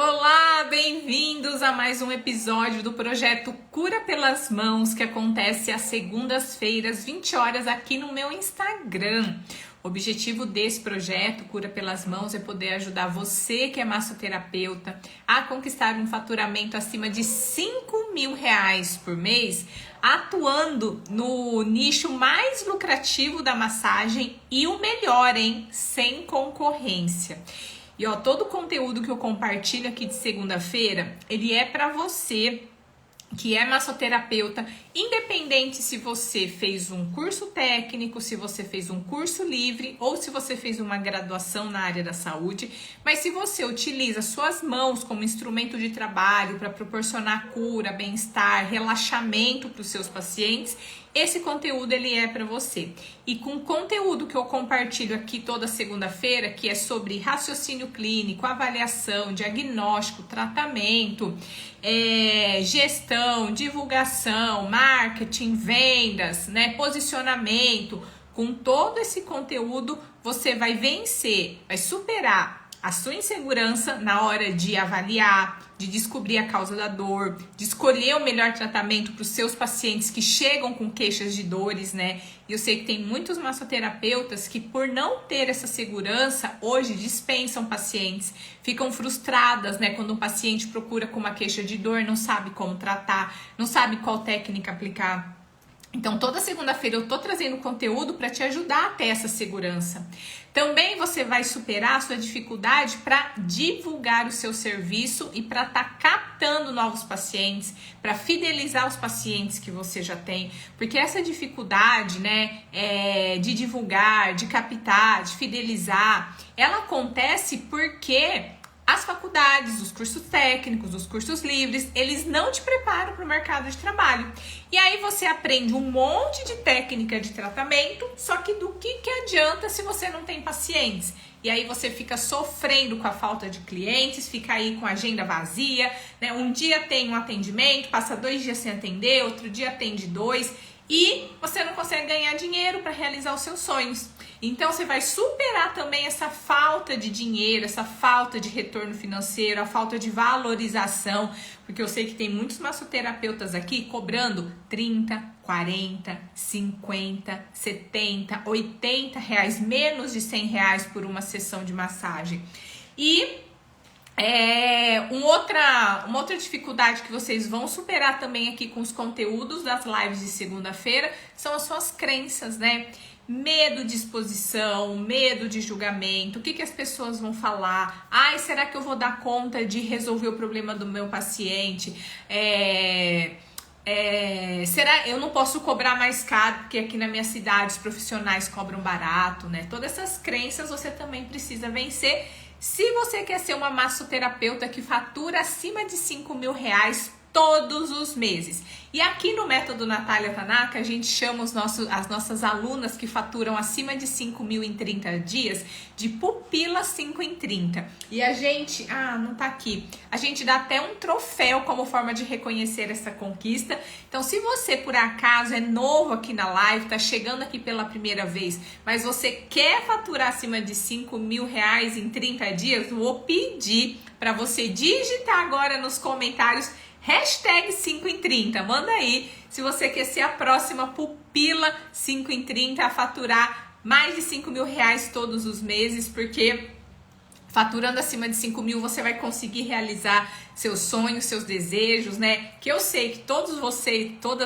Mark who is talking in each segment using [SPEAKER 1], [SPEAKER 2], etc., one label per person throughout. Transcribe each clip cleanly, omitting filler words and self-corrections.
[SPEAKER 1] Olá, bem-vindos a mais um episódio do projeto Cura pelas Mãos, que acontece às segundas-feiras, 20 horas, aqui no meu Instagram. O objetivo desse projeto, Cura pelas Mãos, é poder ajudar você que é massoterapeuta a conquistar um faturamento acima de R$ 5.000 por mês, atuando no nicho mais lucrativo da massagem e o melhor, hein? Sem concorrência. E ó, todo o conteúdo que eu compartilho aqui de segunda-feira, ele é para você que é massoterapeuta, independente se você fez um curso técnico, se você fez um curso livre ou se você fez uma graduação na área da saúde, mas se você utiliza suas mãos como instrumento de trabalho para proporcionar cura, bem-estar, relaxamento para os seus pacientes, esse conteúdo ele é para você. E com o conteúdo que eu compartilho aqui toda segunda-feira, que é sobre raciocínio clínico, avaliação, diagnóstico, tratamento, gestão, divulgação, marketing, vendas, né, posicionamento, com todo esse conteúdo você vai vencer, vai superar a sua insegurança na hora de avaliar, de descobrir a causa da dor, de escolher o melhor tratamento para os seus pacientes que chegam com queixas de dores, né? E eu sei que tem muitos massoterapeutas que, por não ter essa segurança, hoje dispensam pacientes, ficam frustradas, né? Quando um paciente procura com uma queixa de dor, não sabe como tratar, não sabe qual técnica aplicar. Então, toda segunda-feira eu tô trazendo conteúdo para te ajudar a ter essa segurança. Também você vai superar a sua dificuldade para divulgar o seu serviço e para estar captando novos pacientes, para fidelizar os pacientes que você já tem. Porque essa dificuldade, né, de divulgar, de captar, de fidelizar, ela acontece porque as faculdades, os cursos técnicos, os cursos livres, eles não te preparam para o mercado de trabalho. E aí você aprende um monte de técnica de tratamento, só que do que adianta se você não tem pacientes? E aí você fica sofrendo com a falta de clientes, fica aí com a agenda vazia, né? Um dia tem um atendimento, passa 2 dias sem atender, outro dia atende 2 e você não consegue ganhar dinheiro para realizar os seus sonhos. Então você vai superar também essa falta de dinheiro, essa falta de retorno financeiro, a falta de valorização, porque eu sei que tem muitos massoterapeutas aqui cobrando 30, 40, 50, 70, 80 reais, menos de 100 reais por uma sessão de massagem. E uma outra dificuldade que vocês vão superar também aqui com os conteúdos das lives de segunda-feira são as suas crenças, né? Medo de exposição, medo de julgamento, o que as pessoas vão falar? Ai, será que eu vou dar conta de resolver o problema do meu paciente? Será eu não posso cobrar mais caro porque aqui na minha cidade os profissionais cobram barato, né? Todas essas crenças você também precisa vencer se você quer ser uma massoterapeuta que fatura acima de R$ 5.000 todos os meses. E aqui no Método Natália Tanaka, a gente chama as nossas alunas que faturam acima de 5.000 em 30 dias de pupila 5 em 30. E a gente, não tá aqui, a gente dá até um troféu como forma de reconhecer essa conquista. Então, se você por acaso é novo aqui na live, tá chegando aqui pela primeira vez, mas você quer faturar acima de R$ 5.000 em 30 dias, vou pedir para você digitar agora nos comentários hashtag 5 em 30, manda aí se você quer ser a próxima pupila 5 em 30 a faturar mais de R$ 5.000 todos os meses, porque faturando acima de 5.000 você vai conseguir realizar seus sonhos, seus desejos, né? Que eu sei que todas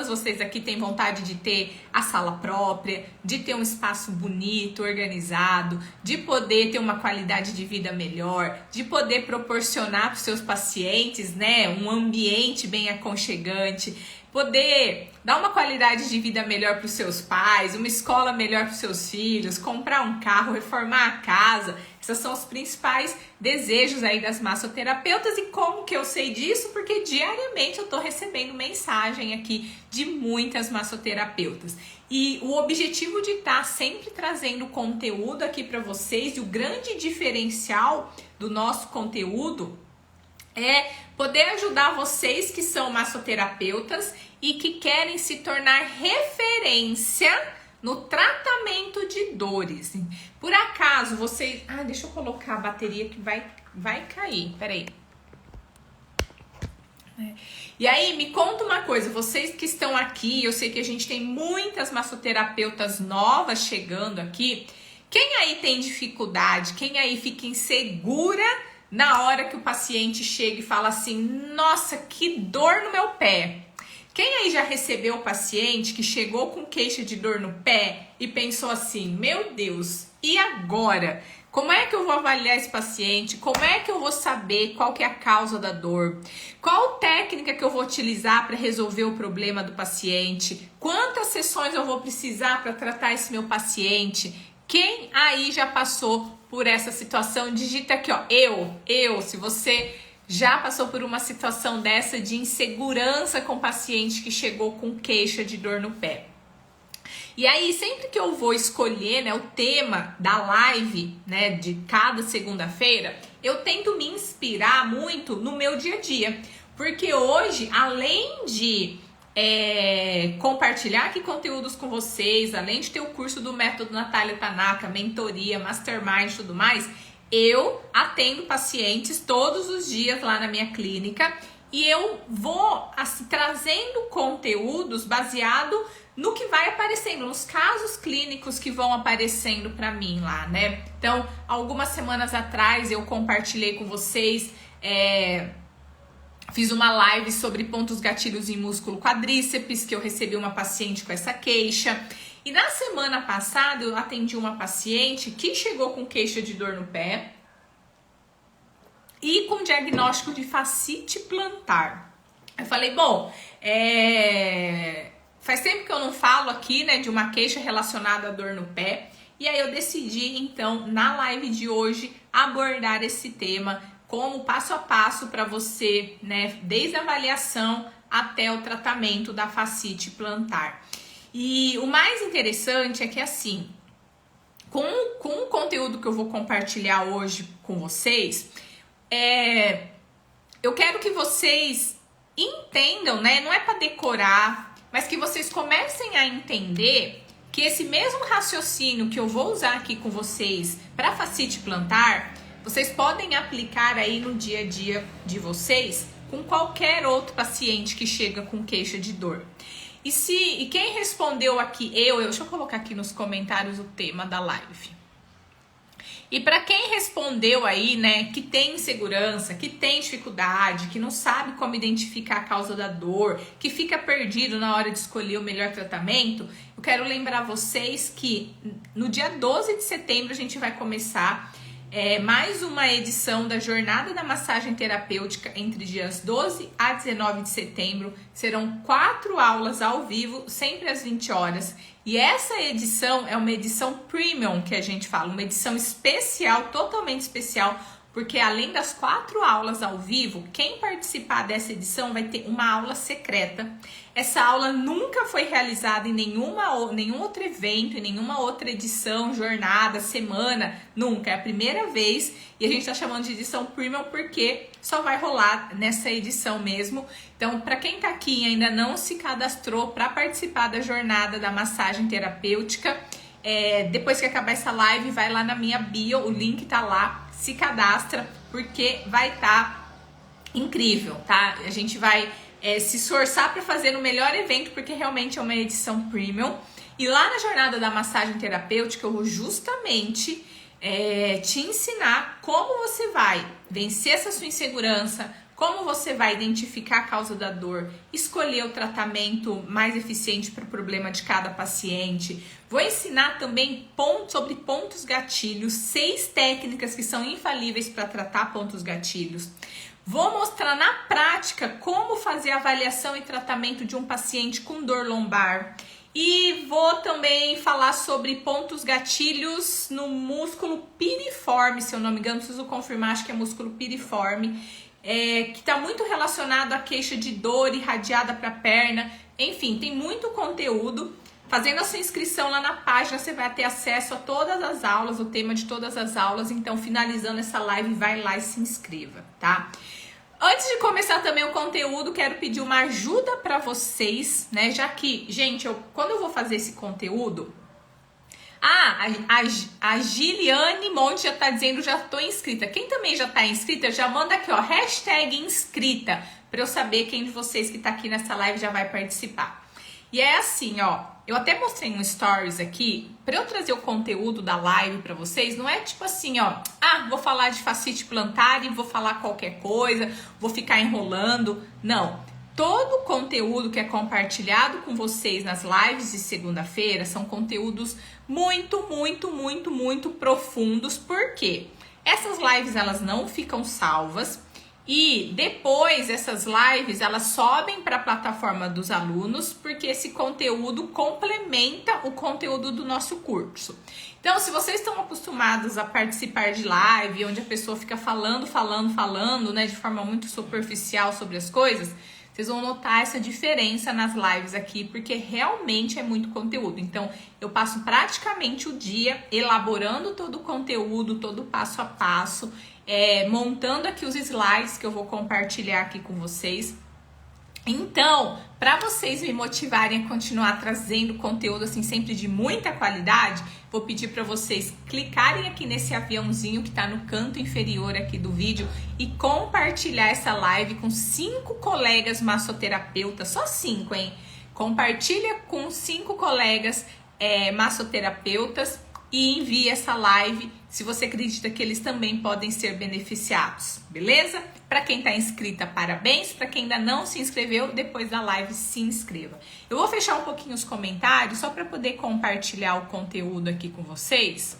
[SPEAKER 1] vocês aqui têm vontade de ter a sala própria, de ter um espaço bonito, organizado, de poder ter uma qualidade de vida melhor, de poder proporcionar para os seus pacientes, né, um ambiente bem aconchegante, poder dar uma qualidade de vida melhor para os seus pais, uma escola melhor para os seus filhos, comprar um carro, reformar a casa. Esses são os principais desejos aí das massoterapeutas. E como que eu sei disso? Porque diariamente eu tô recebendo mensagem aqui de muitas massoterapeutas. E o objetivo de estar sempre trazendo conteúdo aqui para vocês, e o grande diferencial do nosso conteúdo é poder ajudar vocês que são massoterapeutas e que querem se tornar referência no tratamento de dores. Por acaso vocês... deixa eu colocar a bateria que vai cair. Peraí. E aí, me conta uma coisa, vocês que estão aqui, eu sei que a gente tem muitas massoterapeutas novas chegando aqui. Quem aí tem dificuldade? Quem aí fica insegura na hora que o paciente chega e fala assim, nossa, que dor no meu pé? Quem aí já recebeu o paciente que chegou com queixa de dor no pé e pensou assim, meu Deus, e agora? Como é que eu vou avaliar esse paciente? Como é que eu vou saber qual que é a causa da dor? Qual técnica que eu vou utilizar para resolver o problema do paciente? Quantas sessões eu vou precisar para tratar esse meu paciente? Quem aí já passou por essa situação? Digita aqui, ó, eu. Se você já passou por uma situação dessa de insegurança com o paciente que chegou com queixa de dor no pé. E aí, sempre que eu vou escolher, né, o tema da live, né, de cada segunda-feira, eu tento me inspirar muito no meu dia a dia. Porque hoje, além de compartilhar aqui conteúdos com vocês, além de ter o curso do Método Natália Tanaka, mentoria, mastermind e tudo mais, eu atendo pacientes todos os dias lá na minha clínica e eu vou assim, trazendo conteúdos baseado no que vai aparecendo, nos casos clínicos que vão aparecendo para mim lá, né? Então, algumas semanas atrás eu compartilhei com vocês, fiz uma live sobre pontos gatilhos em músculo quadríceps, que eu recebi uma paciente com essa queixa. E na semana passada eu atendi uma paciente que chegou com queixa de dor no pé e com diagnóstico de fascite plantar. Eu falei, bom, faz tempo que eu não falo aqui, né, de uma queixa relacionada à dor no pé. E aí eu decidi, então, na live de hoje, abordar esse tema como passo a passo para você, né, desde a avaliação até o tratamento da fascite plantar. E o mais interessante é que, assim, com o conteúdo que eu vou compartilhar hoje com vocês, eu quero que vocês entendam, né, não é para decorar, mas que vocês comecem a entender que esse mesmo raciocínio que eu vou usar aqui com vocês para fascite plantar, vocês podem aplicar aí no dia a dia de vocês com qualquer outro paciente que chega com queixa de dor. E quem respondeu aqui, deixa eu colocar aqui nos comentários o tema da live. E para quem respondeu aí, né, que tem insegurança, que tem dificuldade, que não sabe como identificar a causa da dor, que fica perdido na hora de escolher o melhor tratamento, eu quero lembrar vocês que no dia 12 de setembro a gente vai começar mais uma edição da Jornada da Massagem Terapêutica entre dias 12 a 19 de setembro. Serão 4 aulas ao vivo, sempre às 20 horas. E essa edição é uma edição premium, que a gente fala, uma edição especial, totalmente especial, porque além das 4 aulas ao vivo, quem participar dessa edição vai ter uma aula secreta. Essa aula nunca foi realizada em nenhum outro evento, em nenhuma outra edição, jornada, semana, nunca. É a primeira vez e a gente tá chamando de edição premium porque só vai rolar nessa edição mesmo. Então, para quem tá aqui e ainda não se cadastrou para participar da jornada da massagem terapêutica, depois que acabar essa live, vai lá na minha bio, o link tá lá, se cadastra, porque vai estar incrível, tá? A gente vai se esforçar para fazer no melhor evento, porque realmente é uma edição premium. E lá na Jornada da Massagem Terapêutica, eu vou justamente te ensinar como você vai vencer essa sua insegurança, como você vai identificar a causa da dor, escolher o tratamento mais eficiente para o problema de cada paciente. Vou ensinar também sobre pontos gatilhos, 6 técnicas que são infalíveis para tratar pontos gatilhos. Vou mostrar na prática como fazer avaliação e tratamento de um paciente com dor lombar. E vou também falar sobre pontos gatilhos no músculo piriforme, se eu não me engano, preciso confirmar, acho que é músculo piriforme. Que está muito relacionado à queixa de dor irradiada para a perna. Enfim, tem muito conteúdo. Fazendo a sua inscrição lá na página, você vai ter acesso a todas as aulas, o tema de todas as aulas. Então, finalizando essa live, vai lá e se inscreva, tá? Antes de começar também o conteúdo, quero pedir uma ajuda para vocês, né? Já que, gente, quando eu vou fazer esse conteúdo, A Giliane Monte já tá dizendo, já tô inscrita. Quem também já tá inscrita, já manda aqui, ó, hashtag inscrita, pra eu saber quem de vocês que tá aqui nessa live já vai participar. E é assim, ó, eu até mostrei um stories aqui, pra eu trazer o conteúdo da live pra vocês, não é tipo assim, ó, vou falar de fascite plantar e vou falar qualquer coisa, vou ficar enrolando. Não. Todo o conteúdo que é compartilhado com vocês nas lives de segunda-feira são conteúdos muito profundos. Por quê? Essas lives, elas não ficam salvas e depois essas lives, elas sobem para a plataforma dos alunos, porque esse conteúdo complementa o conteúdo do nosso curso. Então, se vocês estão acostumados a participar de live, onde a pessoa fica falando, né, de forma muito superficial sobre as coisas, vocês vão notar essa diferença nas lives aqui, porque realmente é muito conteúdo. Então, eu passo praticamente o dia elaborando todo o conteúdo, todo o passo a passo, montando aqui os slides que eu vou compartilhar aqui com vocês. Então, para vocês me motivarem a continuar trazendo conteúdo assim sempre de muita qualidade, vou pedir para vocês clicarem aqui nesse aviãozinho que está no canto inferior aqui do vídeo e compartilhar essa live com 5 colegas massoterapeutas, só 5, hein? Compartilha com 5 colegas massoterapeutas e envie essa live se você acredita que eles também podem ser beneficiados, beleza? Para quem está inscrita, parabéns. Para quem ainda não se inscreveu, depois da live se inscreva. Eu vou fechar um pouquinho os comentários só para poder compartilhar o conteúdo aqui com vocês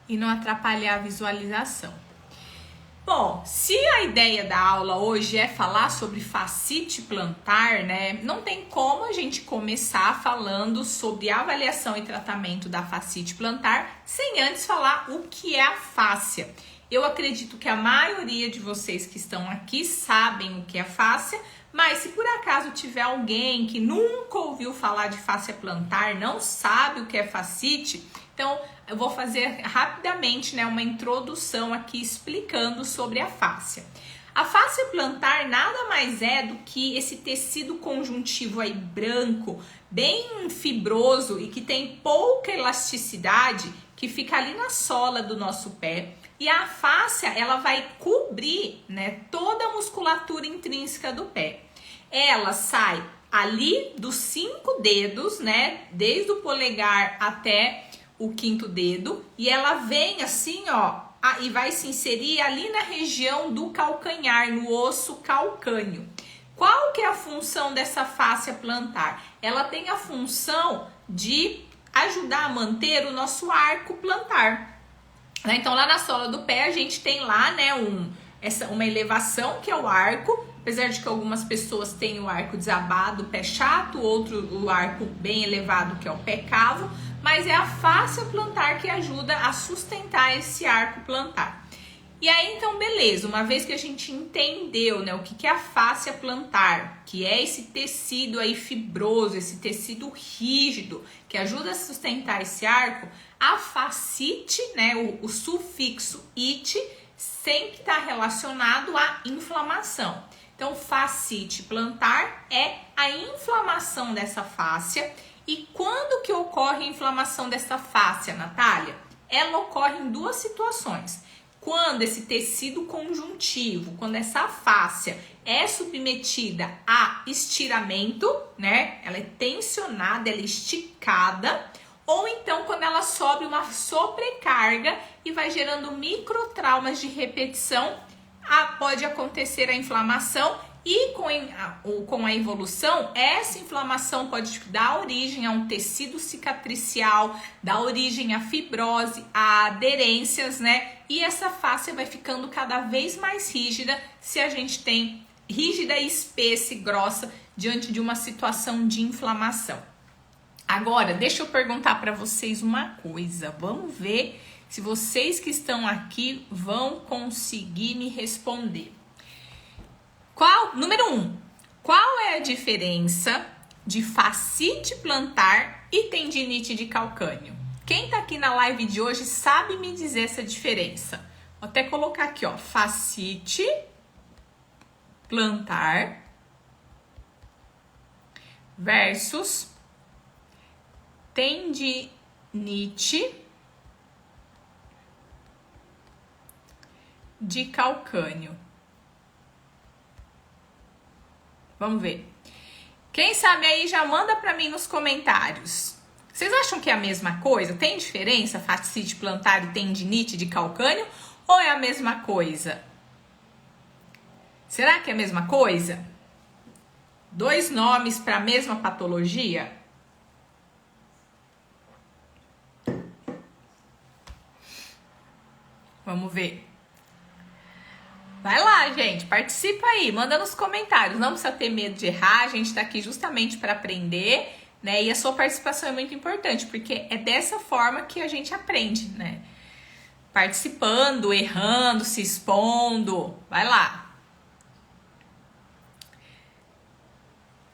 [SPEAKER 1] e não atrapalhar a visualização. Bom, se a ideia da aula hoje é falar sobre fascite plantar, né? Não tem como a gente começar falando sobre avaliação e tratamento da fascite plantar sem antes falar o que é a fáscia. Eu acredito que a maioria de vocês que estão aqui sabem o que é fáscia, mas se por acaso tiver alguém que nunca ouviu falar de fáscia plantar, não sabe o que é fascite, então eu vou fazer rapidamente, né, uma introdução aqui explicando sobre a fáscia. A fáscia plantar nada mais é do que esse tecido conjuntivo aí branco, bem fibroso e que tem pouca elasticidade, que fica ali na sola do nosso pé. E a fáscia, ela vai cobrir, né, toda a musculatura intrínseca do pé. Ela sai ali dos 5 dedos, né, desde o polegar até o 5º dedo, e ela vem assim, ó, e vai se inserir ali na região do calcanhar, no osso calcâneo. Qual que é a função dessa fáscia plantar? Ela tem a função de ajudar a manter o nosso arco plantar. Então, lá na sola do pé, a gente tem lá, né, uma elevação, que é o arco, apesar de que algumas pessoas têm o arco desabado, o pé chato, outro o arco bem elevado, que é o pé cavo, mas é a fáscia plantar que ajuda a sustentar esse arco plantar. E aí, então, beleza, uma vez que a gente entendeu, né, o que é a fáscia plantar, que é esse tecido aí fibroso, esse tecido rígido, que ajuda a sustentar esse arco, a fascite, né, o sufixo ite, sempre está relacionado à inflamação. Então, fascite plantar é a inflamação dessa fáscia. E quando que ocorre a inflamação dessa fáscia, Natália? Ela ocorre em 2 situações. Quando esse tecido conjuntivo, quando essa fáscia é submetida a estiramento, né? Ela é tensionada, ela é esticada, ou então quando ela sofre uma sobrecarga e vai gerando microtraumas de repetição, pode acontecer a inflamação. E com a evolução, essa inflamação pode dar origem a um tecido cicatricial, dar origem a fibrose, a aderências, né? E essa fáscia vai ficando cada vez mais rígida se a gente tem rígida, espessa e grossa diante de uma situação de inflamação. Agora, deixa eu perguntar para vocês uma coisa. Vamos ver se vocês que estão aqui vão conseguir me responder. Número 1, qual é a diferença de fascite plantar e tendinite de calcânio? Quem tá aqui na live de hoje sabe me dizer essa diferença? Vou até colocar aqui, ó, fascite plantar versus tendinite de calcânio. Vamos ver. Quem sabe aí já manda para mim nos comentários. Vocês acham que é a mesma coisa? Tem diferença fascite plantar e tendinite de calcânio? Ou é a mesma coisa? Será que é a mesma coisa? Dois nomes para a mesma patologia? Vamos ver. Vai lá, gente, participa aí, manda nos comentários. Não precisa ter medo de errar, a gente tá aqui justamente para aprender, né? E a sua participação é muito importante, porque é dessa forma que a gente aprende, né? Participando, errando, se expondo. Vai lá.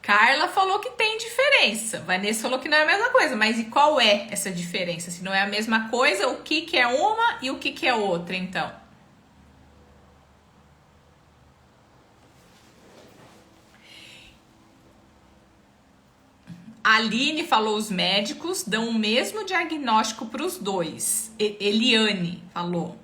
[SPEAKER 1] Carla falou que tem diferença. Vanessa falou que não é a mesma coisa. Mas e qual é essa diferença? Se não é a mesma coisa, o que que é uma e o que que é outra, então? A Aline falou, os médicos dão o mesmo diagnóstico para os dois. Eliane falou.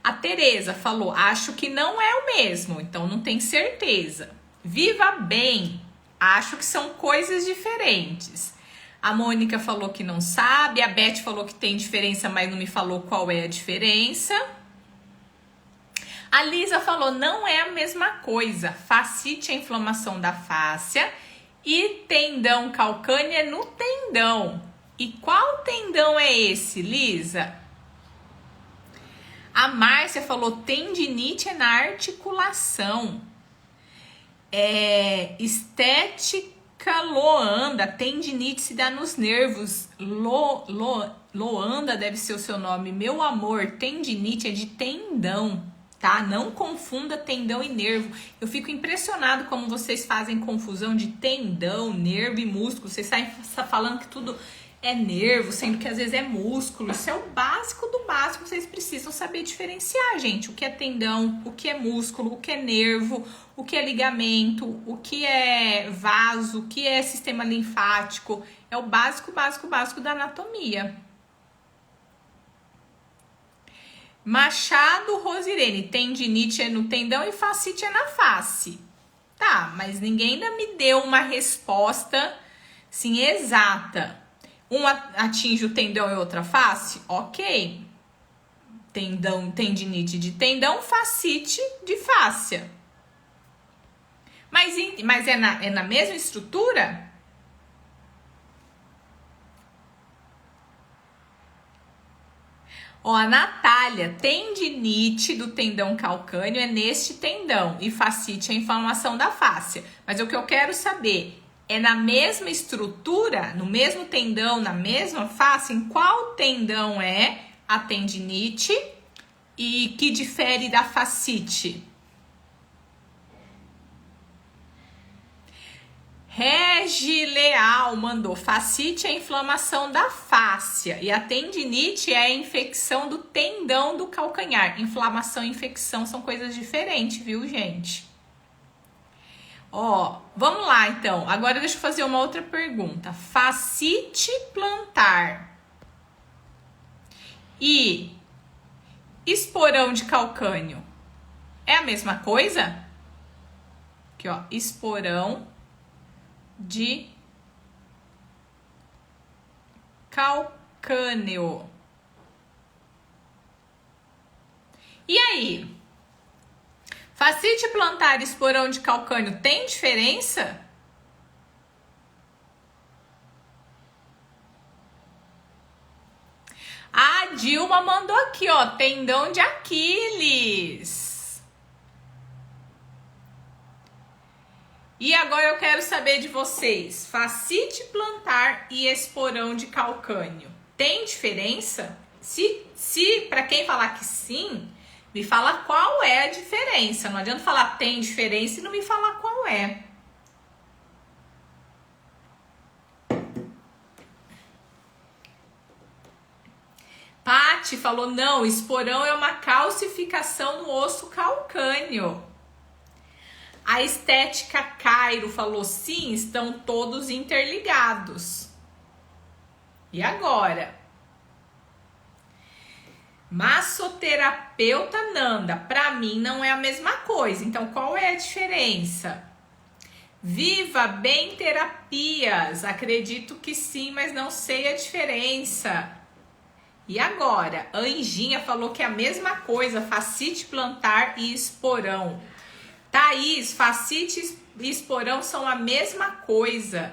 [SPEAKER 1] A Tereza falou, acho que não é o mesmo, então não tem certeza. Viva bem, acho que são coisas diferentes. A Mônica falou que não sabe, a Beth falou que tem diferença, mas não me falou qual é a diferença. A Lisa falou, não é a mesma coisa. Fascite é a inflamação da fáscia e tendão calcâneo é no tendão. E qual tendão é esse, Lisa? A Márcia falou, tendinite é na articulação. Estética Loanda, tendinite se dá nos nervos. Loanda deve ser o seu nome. Meu amor, tendinite é de tendão, tá? Não confunda tendão e nervo. Eu fico impressionado como vocês fazem confusão de tendão, nervo e músculo. Vocês saem falando que tudo é nervo, sendo que às vezes é músculo. Isso é o básico do básico. Vocês precisam saber diferenciar, gente. O que é tendão, o que é músculo, o que é nervo, o que é ligamento, o que é vaso, o que é sistema linfático. É o básico, básico, básico da anatomia. Machado Rosirene, tendinite é no tendão e fascite é na face. Tá, mas ninguém ainda me deu uma resposta, sim, exata. Uma atinge o tendão e outra face? Ok. Tendinite de tendão, fascite de fáscia. Mas é na mesma estrutura? Ó, a Natália, tendinite do tendão calcâneo é neste tendão e fascite é a inflamação da fáscia. Mas o que eu quero saber é na mesma estrutura, no mesmo tendão, na mesma face, em qual tendão é a tendinite e que difere da fascite? Regi Leal mandou, fascite é a inflamação da fáscia e a tendinite é a infecção do tendão do calcanhar. Inflamação e infecção são coisas diferentes, viu, gente? Ó, vamos lá então. Agora deixa eu fazer uma outra pergunta. Fascite plantar e esporão de calcânio é a mesma coisa? Aqui, ó, esporão de calcâneo. E aí? Fascite plantar e esporão de calcânio tem diferença? A Dilma mandou aqui, ó, tendão de Aquiles. E agora eu quero saber de vocês, fascite plantar e esporão de calcânio, tem diferença? Se para quem falar que sim, me fala qual é a diferença. Não adianta falar tem diferença e não me falar qual é. Pati falou, não, esporão é uma calcificação no osso calcâneo. A Estética Cairo falou, sim, estão todos interligados. E agora? Massoterapeuta Nanda, para mim não é a mesma coisa. Então, qual é a diferença? Viva Bem Terapias, acredito que sim, mas não sei a diferença. E agora? A Anjinha falou que é a mesma coisa, fascite plantar e esporão. Thaís, fascite e esporão são a mesma coisa.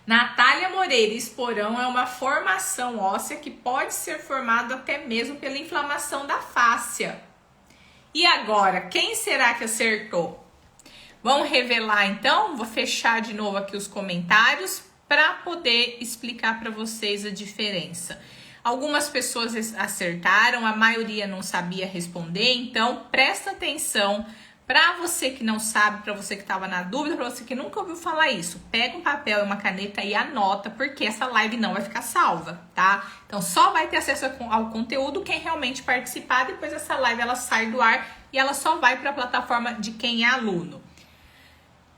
[SPEAKER 1] Natália Moreira, esporão é uma formação óssea que pode ser formado até mesmo pela inflamação da fáscia. E agora, quem será que acertou? Vamos revelar então? Vou fechar de novo aqui os comentários para poder explicar para vocês a diferença. Algumas pessoas acertaram, a maioria não sabia responder, então presta atenção. Para você que não sabe, para você que estava na dúvida, para você que nunca ouviu falar isso, pega um papel e uma caneta e anota, porque essa live não vai ficar salva, tá? Então só vai ter acesso ao conteúdo quem realmente participar, depois essa live ela sai do ar e ela só vai para a plataforma de quem é aluno.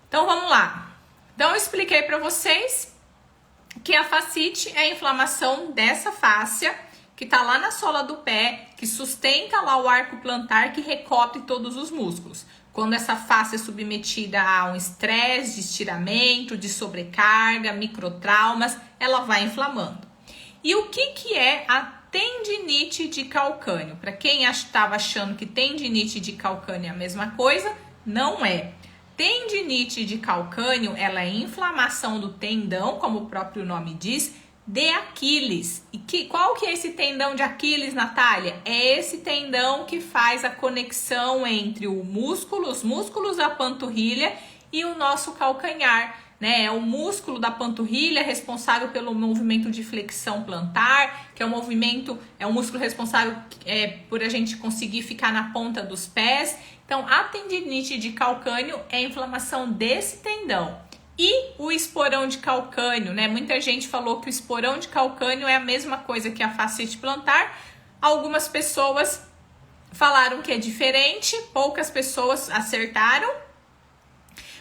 [SPEAKER 1] Então vamos lá. Então eu expliquei para vocês que a fascite é a inflamação dessa fáscia que tá lá na sola do pé, que sustenta lá o arco plantar que recobre todos os músculos. Quando essa face é submetida a um estresse de estiramento, de sobrecarga, microtraumas, ela vai inflamando. E o que é a tendinite de calcânio? Para quem estava achando que tendinite de calcânio é a mesma coisa, não é. Tendinite de calcânio, ela é inflamação do tendão, como o próprio nome diz, de Aquiles. E qual que é esse tendão de Aquiles, Natália? É esse tendão que faz a conexão entre os músculos da panturrilha e o nosso calcanhar, né? É o músculo da panturrilha responsável pelo movimento de flexão plantar, que é um músculo responsável por a gente conseguir ficar na ponta dos pés. Então, a tendinite de calcânio é a inflamação desse tendão. E o esporão de calcânio, né? Muita gente falou que o esporão de calcânio é a mesma coisa que a fascite plantar. Algumas pessoas falaram que é diferente, poucas pessoas acertaram.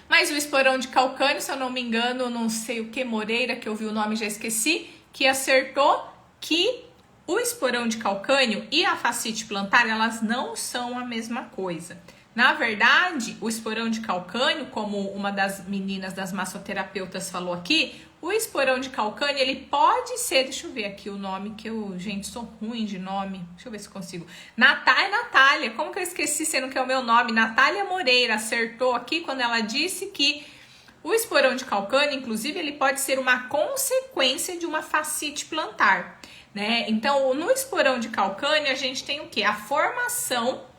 [SPEAKER 1] Mas o esporão de calcânio, se eu não me engano, não sei o que, Moreira, que eu vi o nome já esqueci, que acertou que o esporão de calcânio e a fascite plantar, elas não são a mesma coisa. Na verdade, o esporão de calcânio, como uma das meninas das massoterapeutas falou aqui, o esporão de calcânio, ele pode ser, deixa eu ver aqui o nome, que eu, gente, sou ruim de nome, deixa eu ver se consigo. Natália, como que eu esqueci, sendo que é o meu nome? Natália Moreira acertou aqui quando ela disse que o esporão de calcânio, inclusive, ele pode ser uma consequência de uma fascite plantar, né? Então, no esporão de calcânio, a gente tem o quê? A formação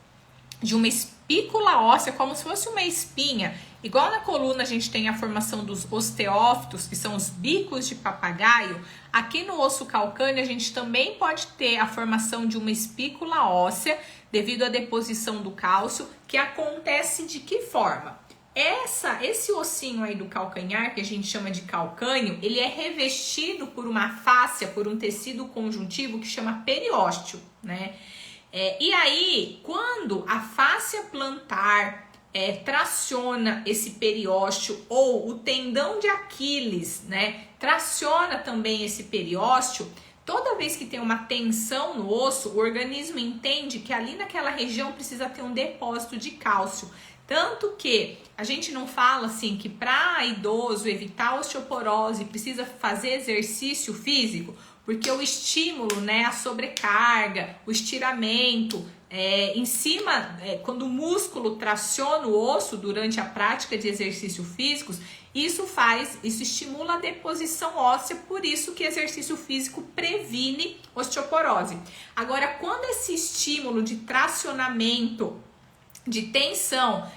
[SPEAKER 1] de uma espícula óssea, como se fosse uma espinha. Igual na coluna a gente tem a formação dos osteófitos, que são os bicos de papagaio, aqui no osso calcâneo a gente também pode ter a formação de uma espícula óssea devido à deposição do cálcio, que acontece de que forma? Esse ossinho aí do calcanhar, que a gente chama de calcânio, ele é revestido por uma fáscia, por um tecido conjuntivo que chama periósteo, né? E aí, quando a fáscia plantar traciona esse periósteo, ou o tendão de Aquiles, né, traciona também esse periósteo, toda vez que tem uma tensão no osso, o organismo entende que ali naquela região precisa ter um depósito de cálcio. Tanto que a gente não fala assim que para idoso evitar a osteoporose precisa fazer exercício físico, porque o estímulo, né, a sobrecarga, o estiramento, quando o músculo traciona o osso durante a prática de exercícios físicos, isso estimula a deposição óssea, por isso que exercício físico previne osteoporose. Agora, quando esse estímulo de tracionamento, de tensão,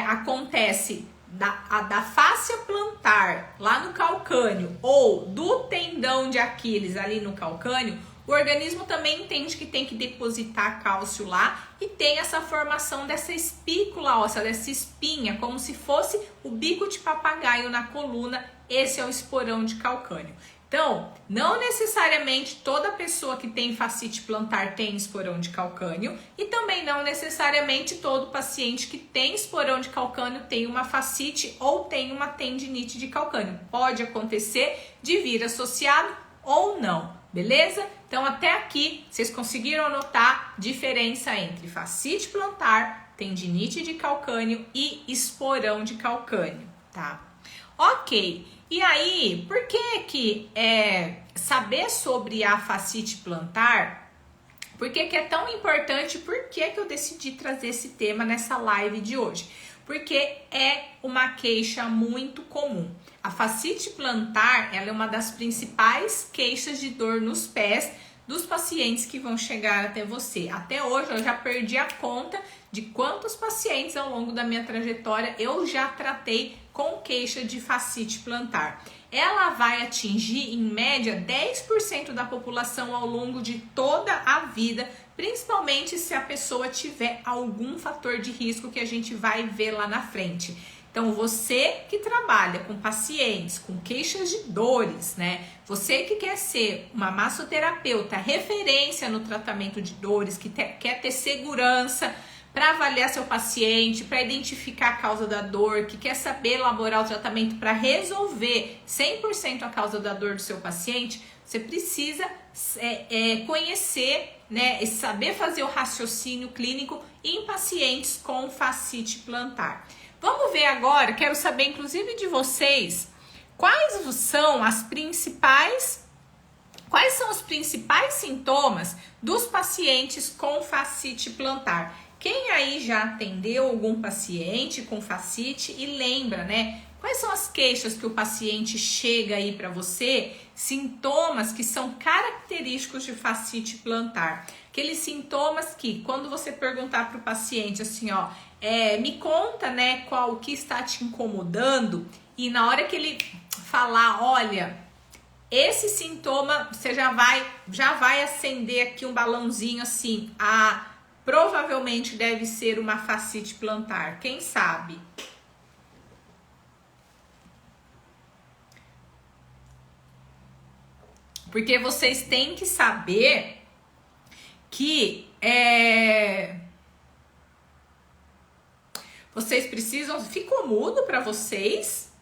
[SPEAKER 1] acontece da fáscia plantar lá no calcânio ou do tendão de Aquiles ali no calcânio, o organismo também entende que tem que depositar cálcio lá e tem essa formação dessa espícula óssea, dessa espinha, como se fosse o bico de papagaio na coluna. Esse é o esporão de calcânio. Então, não necessariamente toda pessoa que tem fascite plantar tem esporão de calcânio e também não necessariamente todo paciente que tem esporão de calcânio tem uma fascite ou tem uma tendinite de calcânio. Pode acontecer de vir associado ou não, beleza? Então, até aqui, vocês conseguiram notar a diferença entre fascite plantar, tendinite de calcânio e esporão de calcânio, tá? Ok, e aí, por que saber sobre a fascite plantar, por que é tão importante, por que eu decidi trazer esse tema nessa live de hoje? Porque é uma queixa muito comum. A fascite plantar, ela é uma das principais queixas de dor nos pés dos pacientes que vão chegar até você. Até hoje eu já perdi a conta de quantos pacientes ao longo da minha trajetória eu já tratei com queixa de fascite plantar. Ela vai atingir, em média, 10% da população ao longo de toda a vida, principalmente se a pessoa tiver algum fator de risco que a gente vai ver lá na frente. Então, você que trabalha com pacientes com queixas de dores, né? Você que quer ser uma massoterapeuta, referência no tratamento de dores, que quer ter segurança para avaliar seu paciente, para identificar a causa da dor, que quer saber elaborar o tratamento para resolver 100% a causa da dor do seu paciente, você precisa conhecer, né, e saber fazer o raciocínio clínico em pacientes com fascite plantar. Vamos ver agora, quero saber inclusive de vocês, quais são os principais sintomas dos pacientes com fascite plantar. Quem aí já atendeu algum paciente com fascite e lembra, né? Quais são as queixas que o paciente chega aí para você? Sintomas que são característicos de fascite plantar. Aqueles sintomas que, quando você perguntar para o paciente assim, ó, me conta, né, qual que está te incomodando, e na hora que ele falar, olha, esse sintoma, você já vai acender aqui um balãozinho assim, provavelmente deve ser uma fascite plantar, quem sabe? Porque vocês têm que saber que vocês precisam... Ficou mudo para vocês?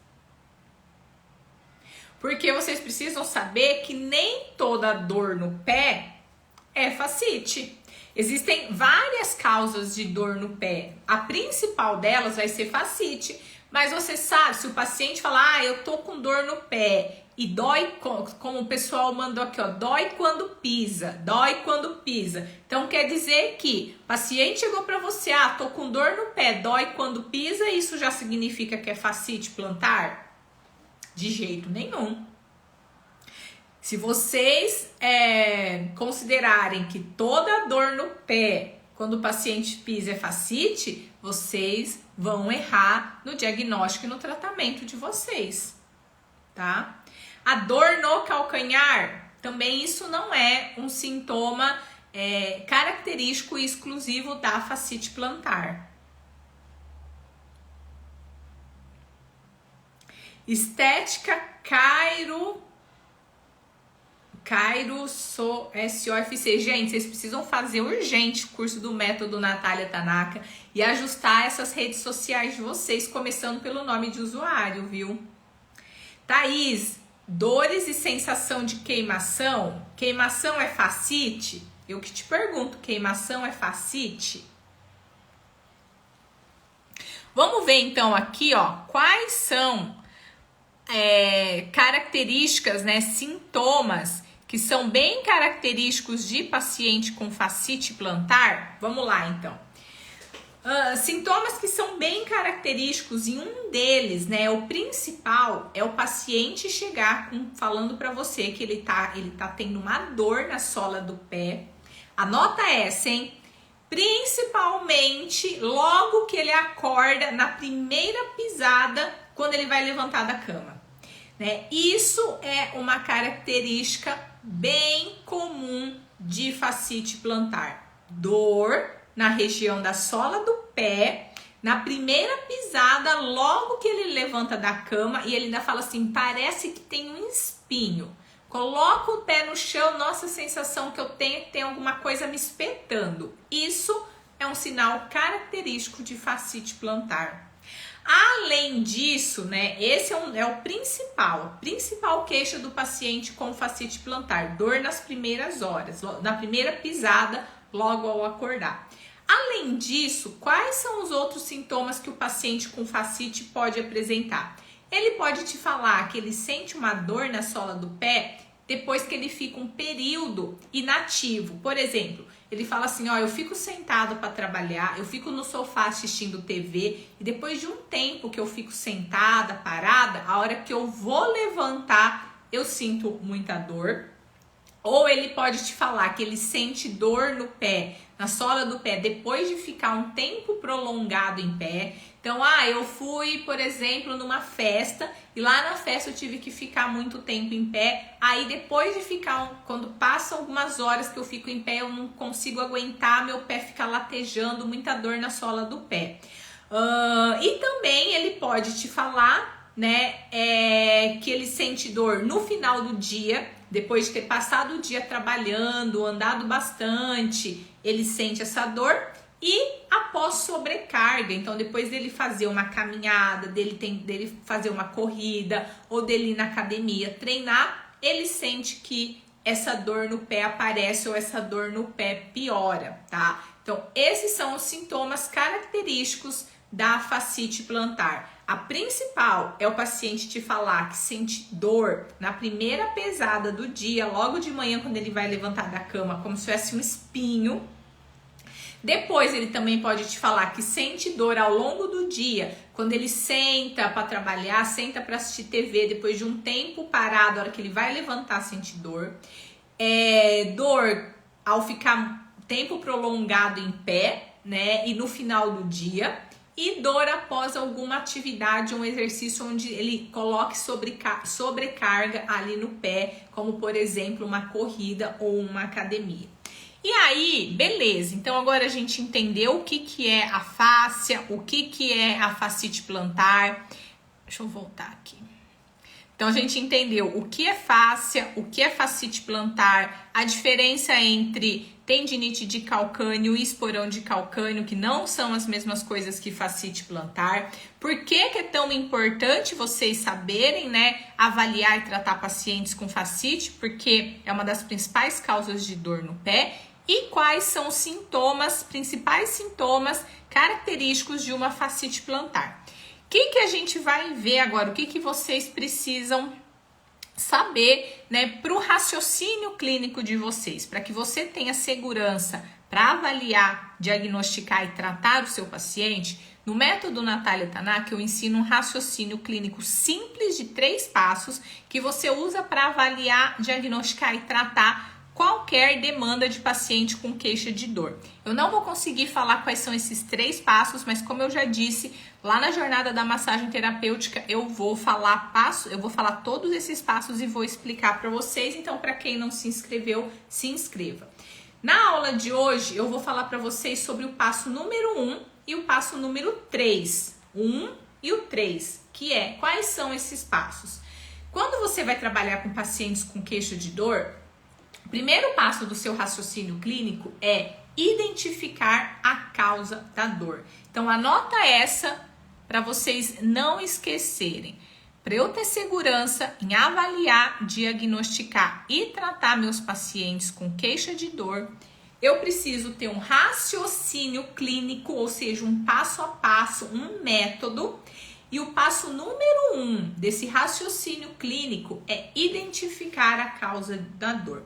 [SPEAKER 1] Porque vocês precisam saber que nem toda dor no pé é fascite. Existem várias causas de dor no pé. A principal delas vai ser fascite. Mas você sabe, se o paciente falar, eu tô com dor no pé e dói, como o pessoal mandou aqui, ó, dói quando pisa. Então quer dizer que o paciente chegou para você, tô com dor no pé, dói quando pisa, isso já significa que é fascite plantar? De jeito nenhum. Se vocês considerarem que toda dor no pé, quando o paciente pisa, é fascite, vocês vão errar no diagnóstico e no tratamento de vocês, tá? A dor no calcanhar, também isso não é um sintoma característico e exclusivo da fascite plantar. Estética SOFC. Gente, vocês precisam fazer urgente o curso do método Natália Tanaka e ajustar essas redes sociais de vocês, começando pelo nome de usuário, viu? Thaís, dores e sensação de queimação. Queimação é fascite? Eu que te pergunto, queimação é fascite? Vamos ver então aqui, ó, quais são características, né, sintomas que são bem característicos de paciente com fascite plantar. Vamos lá, então. Sintomas que são bem característicos, e um deles, né, o principal, é o paciente chegar falando para você que ele tá tendo uma dor na sola do pé. Anota essa, hein? Principalmente logo que ele acorda, na primeira pisada, quando ele vai levantar da cama, né? Isso é uma característica bem comum de fascite plantar. Dor na região da sola do pé, na primeira pisada, logo que ele levanta da cama, e ele ainda fala assim, parece que tem um espinho. Coloco o pé no chão, nossa, a sensação que eu tenho é que tem alguma coisa me espetando. Isso é um sinal característico de fascite plantar. Além disso, né, esse é a principal queixa do paciente com fascite plantar, dor nas primeiras horas, na primeira pisada, logo ao acordar. Além disso, quais são os outros sintomas que o paciente com fascite pode apresentar? Ele pode te falar que ele sente uma dor na sola do pé depois que ele fica um período inativo. Por exemplo, ele fala assim, ó, eu fico sentado para trabalhar, eu fico no sofá assistindo TV e depois de um tempo que eu fico sentada, parada, a hora que eu vou levantar, eu sinto muita dor. Ou ele pode te falar que ele sente dor no pé, na sola do pé, depois de ficar um tempo prolongado em pé. Então, eu fui, por exemplo, numa festa e lá na festa eu tive que ficar muito tempo em pé. Aí depois de ficar, quando passam algumas horas que eu fico em pé, eu não consigo aguentar, meu pé fica latejando, muita dor na sola do pé. E também ele pode te falar, né, que ele sente dor no final do dia, depois de ter passado o dia trabalhando, andado bastante, ele sente essa dor. E após sobrecarga, então depois dele fazer uma caminhada, dele fazer uma corrida ou dele ir na academia treinar, ele sente que essa dor no pé aparece ou essa dor no pé piora, tá? Então esses são os sintomas característicos da fascite plantar. A principal é o paciente te falar que sente dor na primeira pesada do dia, logo de manhã quando ele vai levantar da cama, como se tivesse um espinho. Depois ele também pode te falar que sente dor ao longo do dia, quando ele senta para trabalhar, senta para assistir TV, depois de um tempo parado, a hora que ele vai levantar sente dor. Dor ao ficar tempo prolongado em pé, né, e no final do dia. E dor após alguma atividade ou um exercício onde ele coloque sobrecarga ali no pé, como por exemplo uma corrida ou uma academia. E aí, beleza, então agora a gente entendeu o que é a fáscia, o que é a fascite plantar. Deixa eu voltar aqui. Então a gente entendeu o que é fáscia, o que é fascite plantar, a diferença entre tendinite de calcânio e esporão de calcânio, que não são as mesmas coisas que fascite plantar. Por que é tão importante vocês saberem, né, avaliar e tratar pacientes com fascite? Porque é uma das principais causas de dor no pé. E quais são os sintomas, principais sintomas característicos de uma fascite plantar? O que a gente vai ver agora? O que vocês precisam saber, né, para o raciocínio clínico de vocês, para que você tenha segurança para avaliar, diagnosticar e tratar o seu paciente? No método Natália Tanaka, eu ensino um raciocínio clínico simples de 3 passos que você usa para avaliar, diagnosticar e tratar qualquer demanda de paciente com queixa de dor. Eu não vou conseguir falar quais são esses 3 passos, mas como eu já disse, lá na jornada da massagem terapêutica eu vou falar todos esses passos e vou explicar para vocês. Então, para quem não se inscreveu, se inscreva. Na aula de hoje, eu vou falar para vocês sobre o passo número 1 e o passo número 3. O 1 e o 3, que é quais são esses passos. Quando você vai trabalhar com pacientes com queixa de dor, o primeiro passo do seu raciocínio clínico é identificar a causa da dor. Então, anota essa para vocês não esquecerem. Para eu ter segurança em avaliar, diagnosticar e tratar meus pacientes com queixa de dor, eu preciso ter um raciocínio clínico, ou seja, um passo a passo, um método. E o passo número 1 desse raciocínio clínico é identificar a causa da dor.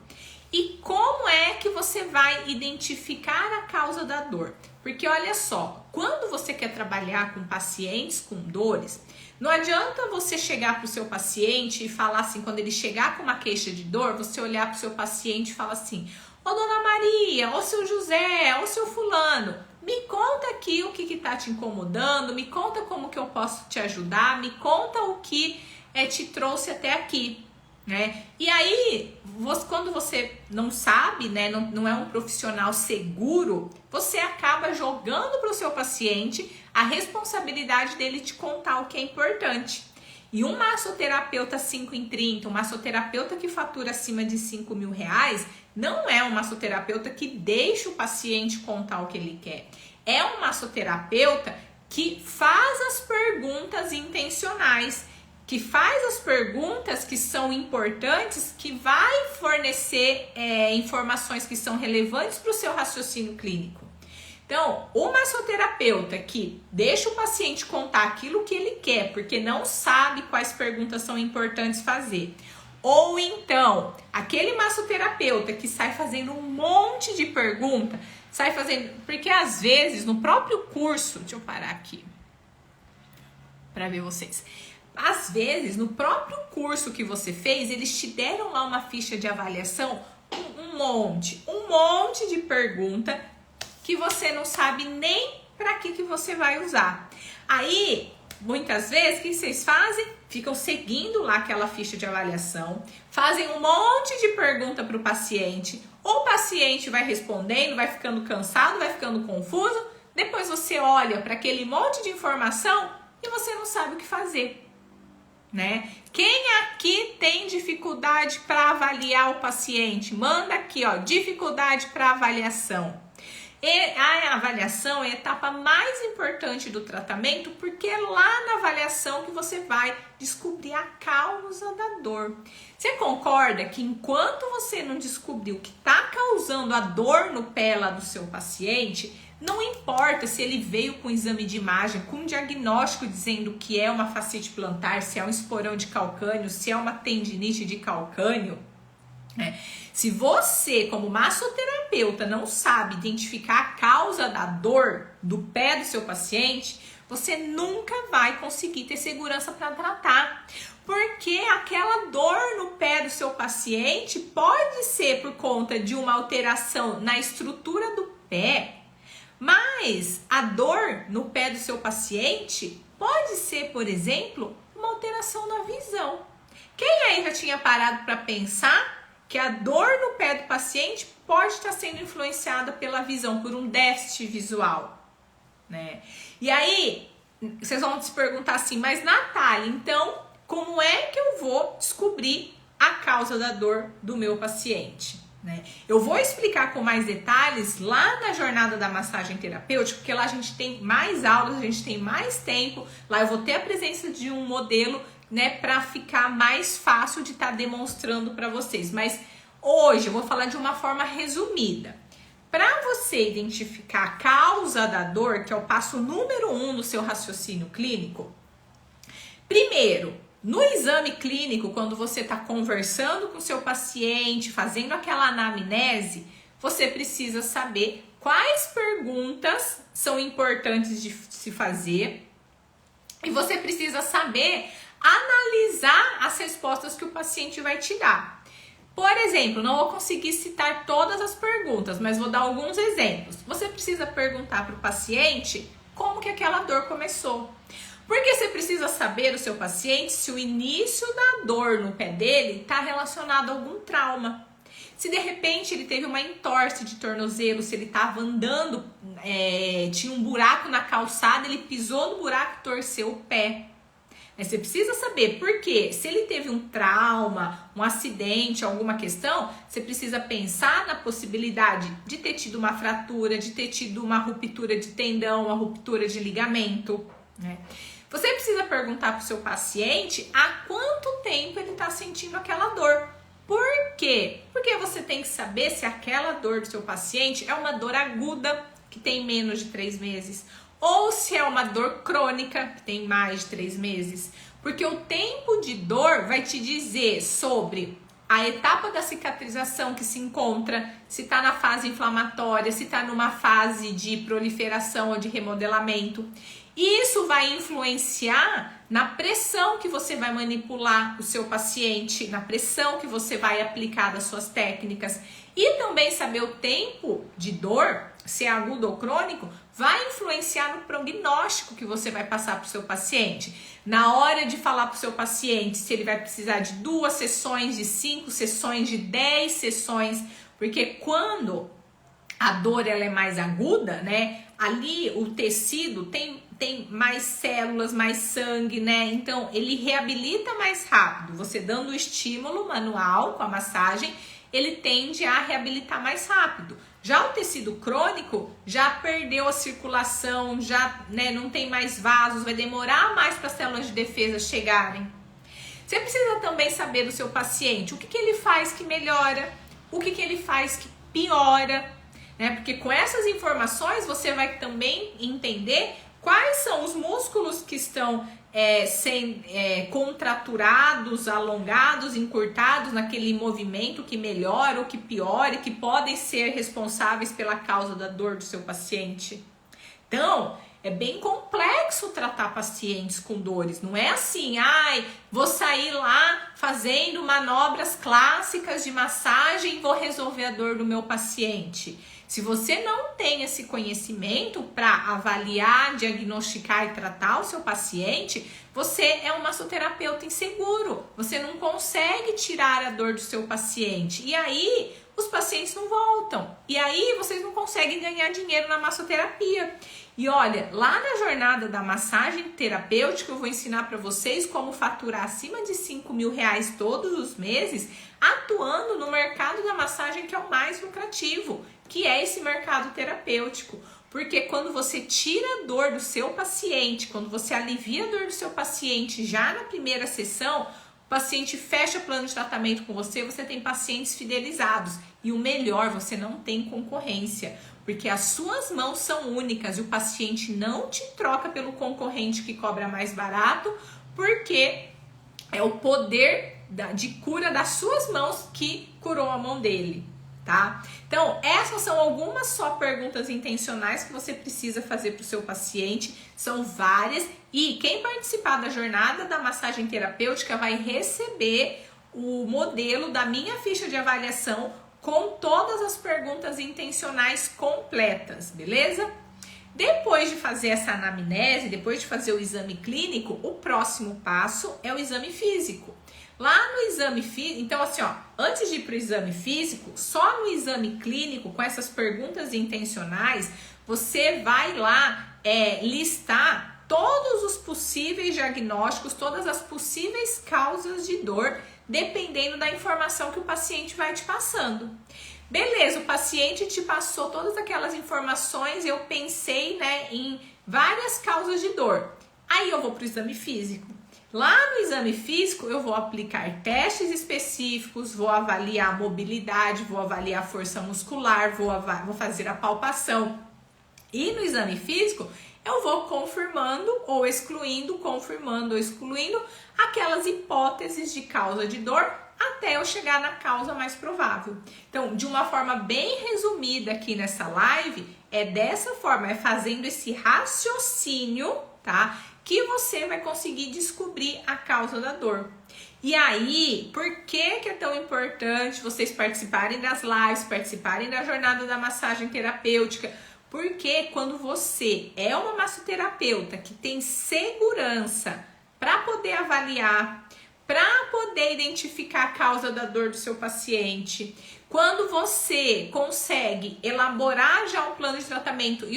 [SPEAKER 1] E como é que você vai identificar a causa da dor? Porque olha só, quando você quer trabalhar com pacientes com dores, não adianta você chegar para o seu paciente e falar assim, quando ele chegar com uma queixa de dor, você olhar para o seu paciente e falar assim: ô dona Maria, ô seu José, ô seu fulano, me conta aqui o que está te incomodando, me conta como que eu posso te ajudar, me conta o que te trouxe até aqui. Né? E aí, quando você não sabe, né, não é um profissional seguro, você acaba jogando para o seu paciente a responsabilidade dele te contar o que é importante. E um massoterapeuta 5 em 30, um massoterapeuta que fatura acima de R$ 5.000, não é um massoterapeuta que deixa o paciente contar o que ele quer. É um massoterapeuta que faz as perguntas intencionais, que faz as perguntas que são importantes, que vai fornecer informações que são relevantes para o seu raciocínio clínico. Então, o massoterapeuta que deixa o paciente contar aquilo que ele quer, porque não sabe quais perguntas são importantes fazer. Ou então, aquele massoterapeuta que sai fazendo um monte de pergunta, sai fazendo... Porque às vezes, no próprio curso... Deixa eu parar aqui para ver vocês. Às vezes, no próprio curso que você fez, eles te deram lá uma ficha de avaliação, um monte de pergunta que você não sabe nem para que você vai usar. Aí, muitas vezes, o que vocês fazem? Ficam seguindo lá aquela ficha de avaliação, fazem um monte de pergunta para o paciente, o paciente vai respondendo, vai ficando cansado, vai ficando confuso, depois você olha para aquele monte de informação e você não sabe o que fazer, né? Quem aqui tem dificuldade para avaliar o paciente? Manda aqui, ó, dificuldade para avaliação. E a avaliação é a etapa mais importante do tratamento, porque é lá na avaliação que você vai descobrir a causa da dor. Você concorda que enquanto você não descobrir o que está causando a dor no pé lá do seu paciente, não importa se ele veio com exame de imagem, com um diagnóstico dizendo que é uma fascite plantar, se é um esporão de calcânio, se é uma tendinite de calcânio, né? Se você, como massoterapeuta, não sabe identificar a causa da dor do pé do seu paciente, você nunca vai conseguir ter segurança para tratar. Porque aquela dor no pé do seu paciente pode ser por conta de uma alteração na estrutura do pé, mas a dor no pé do seu paciente pode ser, por exemplo, uma alteração na visão. Quem aí já tinha parado para pensar que a dor no pé do paciente pode estar sendo influenciada pela visão, por um déficit visual, né? E aí, vocês vão se perguntar assim, mas Natália, então, como é que eu vou descobrir a causa da dor do meu paciente, né? Eu vou explicar com mais detalhes lá na jornada da massagem terapêutica, porque lá a gente tem mais aulas, a gente tem mais tempo, lá eu vou ter a presença de um modelo, né, para ficar mais fácil de estar demonstrando para vocês. Mas hoje eu vou falar de uma forma resumida. Para você identificar a causa da dor, que é o passo número 1 no seu raciocínio clínico, primeiro, no exame clínico, quando você está conversando com o seu paciente, fazendo aquela anamnese, você precisa saber quais perguntas são importantes de se fazer e você precisa saber analisar as respostas que o paciente vai te dar. Por exemplo, não vou conseguir citar todas as perguntas, mas vou dar alguns exemplos. Você precisa perguntar para o paciente como que aquela dor começou. Porque você precisa saber do seu paciente se o início da dor no pé dele está relacionado a algum trauma. Se de repente ele teve uma entorse de tornozelo, se ele estava andando, tinha um buraco na calçada, ele pisou no buraco e torceu o pé. Você precisa saber por quê. Se ele teve um trauma, um acidente, alguma questão, você precisa pensar na possibilidade de ter tido uma fratura, de ter tido uma ruptura de tendão, uma ruptura de ligamento, né? Você precisa perguntar para o seu paciente há quanto tempo ele está sentindo aquela dor. Por quê? Porque você tem que saber se aquela dor do seu paciente é uma dor aguda, que tem menos de 3 meses, ou se é uma dor crônica, que tem mais de 3 meses. Porque o tempo de dor vai te dizer sobre a etapa da cicatrização que se encontra, se está na fase inflamatória, se está numa fase de proliferação ou de remodelamento. Isso vai influenciar na pressão que você vai manipular o seu paciente, na pressão que você vai aplicar das suas técnicas. E também saber o tempo de dor, se é agudo ou crônico, vai influenciar no prognóstico que você vai passar para o seu paciente. Na hora de falar para o seu paciente se ele vai precisar de 2 sessões, de 5 sessões, de 10 sessões, porque quando a dor ela é mais aguda, né? Ali o tecido tem mais células, mais sangue, né? Então ele reabilita mais rápido. Você dando o estímulo manual com a massagem, ele tende a reabilitar mais rápido. Já o tecido crônico já perdeu a circulação, já, né, não tem mais vasos, vai demorar mais para as células de defesa chegarem. Você precisa também saber do seu paciente o que ele faz que melhora, o que ele faz que piora, né? Porque com essas informações você vai também entender quais são os músculos que estão contraturados, alongados, encurtados naquele movimento que melhora ou que piora e que podem ser responsáveis pela causa da dor do seu paciente. Então, é bem complexo tratar pacientes com dores. Não é assim, vou sair lá fazendo manobras clássicas de massagem e vou resolver a dor do meu paciente. Se você não tem esse conhecimento para avaliar, diagnosticar e tratar o seu paciente, você é um massoterapeuta inseguro. Você não consegue tirar a dor do seu paciente. E aí, os pacientes não voltam. E aí, vocês não conseguem ganhar dinheiro na massoterapia. E olha, lá na jornada da massagem terapêutica, eu vou ensinar para vocês como faturar acima de R$5.000 todos os meses, atuando no mercado da massagem que é o mais lucrativo, que é esse mercado terapêutico. Porque quando você tira a dor do seu paciente, quando você alivia a dor do seu paciente já na primeira sessão, o paciente fecha plano de tratamento com você, você tem pacientes fidelizados. E o melhor, você não tem concorrência, porque as suas mãos são únicas e o paciente não te troca pelo concorrente que cobra mais barato, porque é o poder de cura das suas mãos que curou a mão dele, tá? Então, essas são algumas só perguntas intencionais que você precisa fazer para o seu paciente, são várias, e quem participar da jornada da massagem terapêutica vai receber o modelo da minha ficha de avaliação com todas as perguntas intencionais completas, beleza? Depois de fazer essa anamnese, depois de fazer o exame clínico, o próximo passo é o exame físico. Lá no exame físico, então assim, antes de ir para o exame físico, só no exame clínico, com essas perguntas intencionais, você vai lá listar todos os possíveis diagnósticos, todas as possíveis causas de dor, dependendo da informação que o paciente vai te passando. Beleza, o paciente te passou todas aquelas informações, eu pensei, em várias causas de dor. Aí eu vou para o exame físico. Lá no exame físico, eu vou aplicar testes específicos, vou avaliar a mobilidade, vou avaliar a força muscular, vou fazer a palpação. E no exame físico, eu vou confirmando ou excluindo, confirmando ou excluindo aquelas hipóteses de causa de dor até eu chegar na causa mais provável. Então, de uma forma bem resumida aqui nessa live, é dessa forma, é fazendo esse raciocínio, tá? Que você vai conseguir descobrir a causa da dor. E aí, por que é tão importante vocês participarem das lives, participarem da jornada da massagem terapêutica? Porque quando você é uma massoterapeuta que tem segurança para poder avaliar, para poder identificar a causa da dor do seu paciente, quando você consegue elaborar já um plano de tratamento e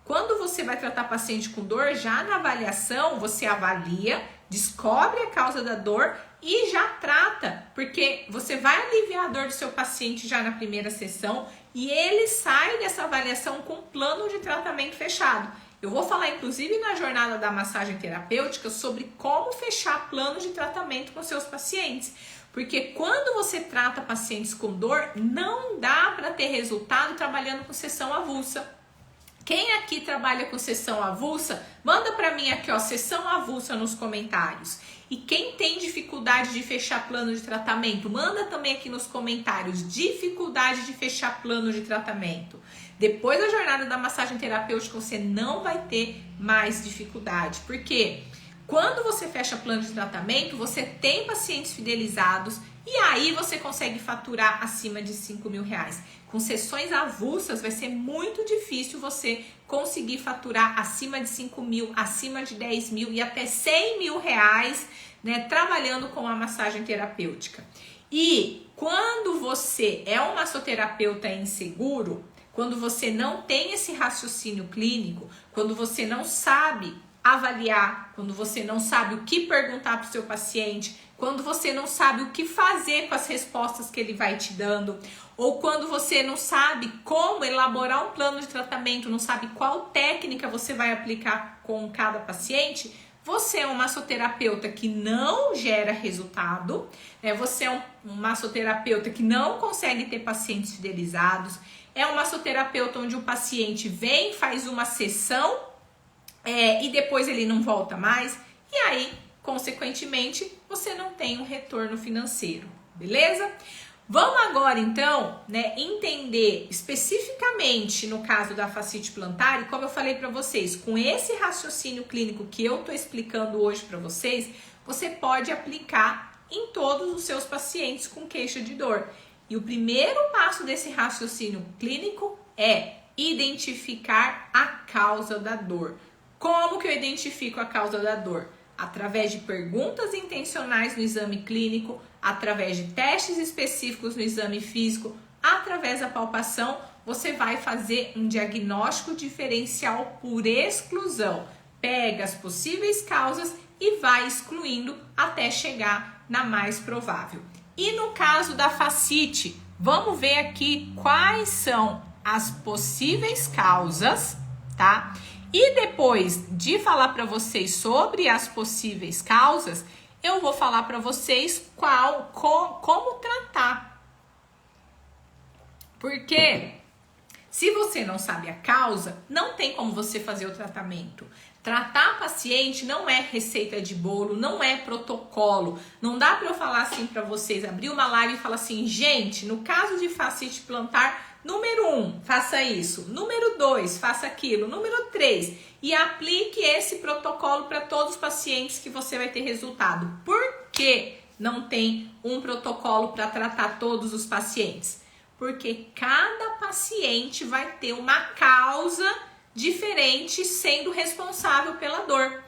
[SPEAKER 1] quando você vai tratar paciente com dor, já na avaliação, você avalia, descobre a causa da dor e já trata, porque você vai aliviar a dor do seu paciente já na primeira sessão e ele sai dessa avaliação com um plano de tratamento fechado. Eu vou falar, inclusive, na jornada da massagem terapêutica sobre como fechar plano de tratamento com seus pacientes. Porque quando você trata pacientes com dor, não dá para ter resultado trabalhando com sessão avulsa. Quem aqui trabalha com sessão avulsa, manda para mim aqui, sessão avulsa nos comentários. E quem tem dificuldade de fechar plano de tratamento, manda também aqui nos comentários, dificuldade de fechar plano de tratamento. Depois da jornada da massagem terapêutica, você não vai ter mais dificuldade. Porque quando você fecha plano de tratamento, você tem pacientes fidelizados e aí você consegue faturar acima de R$5.000. Com sessões avulsas, vai ser muito difícil você conseguir faturar acima de 5.000, acima de 10.000 e até R$100.000, né, trabalhando com a massagem terapêutica. E quando você é um massoterapeuta inseguro, quando você não tem esse raciocínio clínico, quando você não sabe avaliar, quando você não sabe o que perguntar para o seu paciente, quando você não sabe o que fazer com as respostas que ele vai te dando, ou quando você não sabe como elaborar um plano de tratamento, não sabe qual técnica você vai aplicar com cada paciente, você é um massoterapeuta que não gera resultado, né? Você é um massoterapeuta que não consegue ter pacientes fidelizados, é um massoterapeuta onde o paciente vem, faz uma sessão e depois ele não volta mais, e aí, consequentemente, você não tem um retorno financeiro, beleza? Vamos agora, então, né, entender especificamente no caso da fascite plantar, e como eu falei para vocês, com esse raciocínio clínico que eu tô explicando hoje para vocês, você pode aplicar em todos os seus pacientes com queixa de dor. E o primeiro passo desse raciocínio clínico é identificar a causa da dor. Como que eu identifico a causa da dor? Através de perguntas intencionais no exame clínico, através de testes específicos no exame físico, através da palpação, você vai fazer um diagnóstico diferencial por exclusão. Pega as possíveis causas e vai excluindo até chegar na mais provável. E no caso da fascite, vamos ver aqui quais são as possíveis causas, tá? E depois de falar para vocês sobre as possíveis causas, eu vou falar para vocês como tratar. Porque se você não sabe a causa, não tem como você fazer o tratamento. Tratar paciente não é receita de bolo, não é protocolo. Não dá para eu falar assim para vocês, abrir uma live e falar assim, gente, no caso de fascite plantar, número 1, faça isso. Número 2, faça aquilo. Número 3, e aplique esse protocolo para todos os pacientes que você vai ter resultado. Por que não tem um protocolo para tratar todos os pacientes? Porque cada paciente vai ter uma causa diferente sendo responsável pela dor.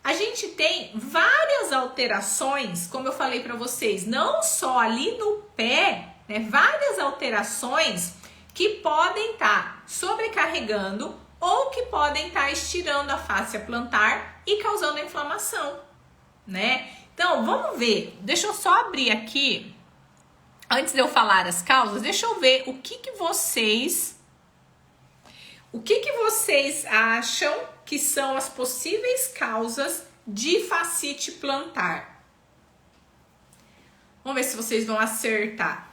[SPEAKER 1] A gente tem várias alterações, como eu falei para vocês, não só ali no pé, né? Várias alterações que podem estar sobrecarregando ou que podem estar estirando a fáscia plantar e causando inflamação, né? Então, vamos ver. Deixa eu só abrir aqui, antes de eu falar as causas, deixa eu ver o que vocês acham que são as possíveis causas de fascite plantar. Vamos ver se vocês vão acertar.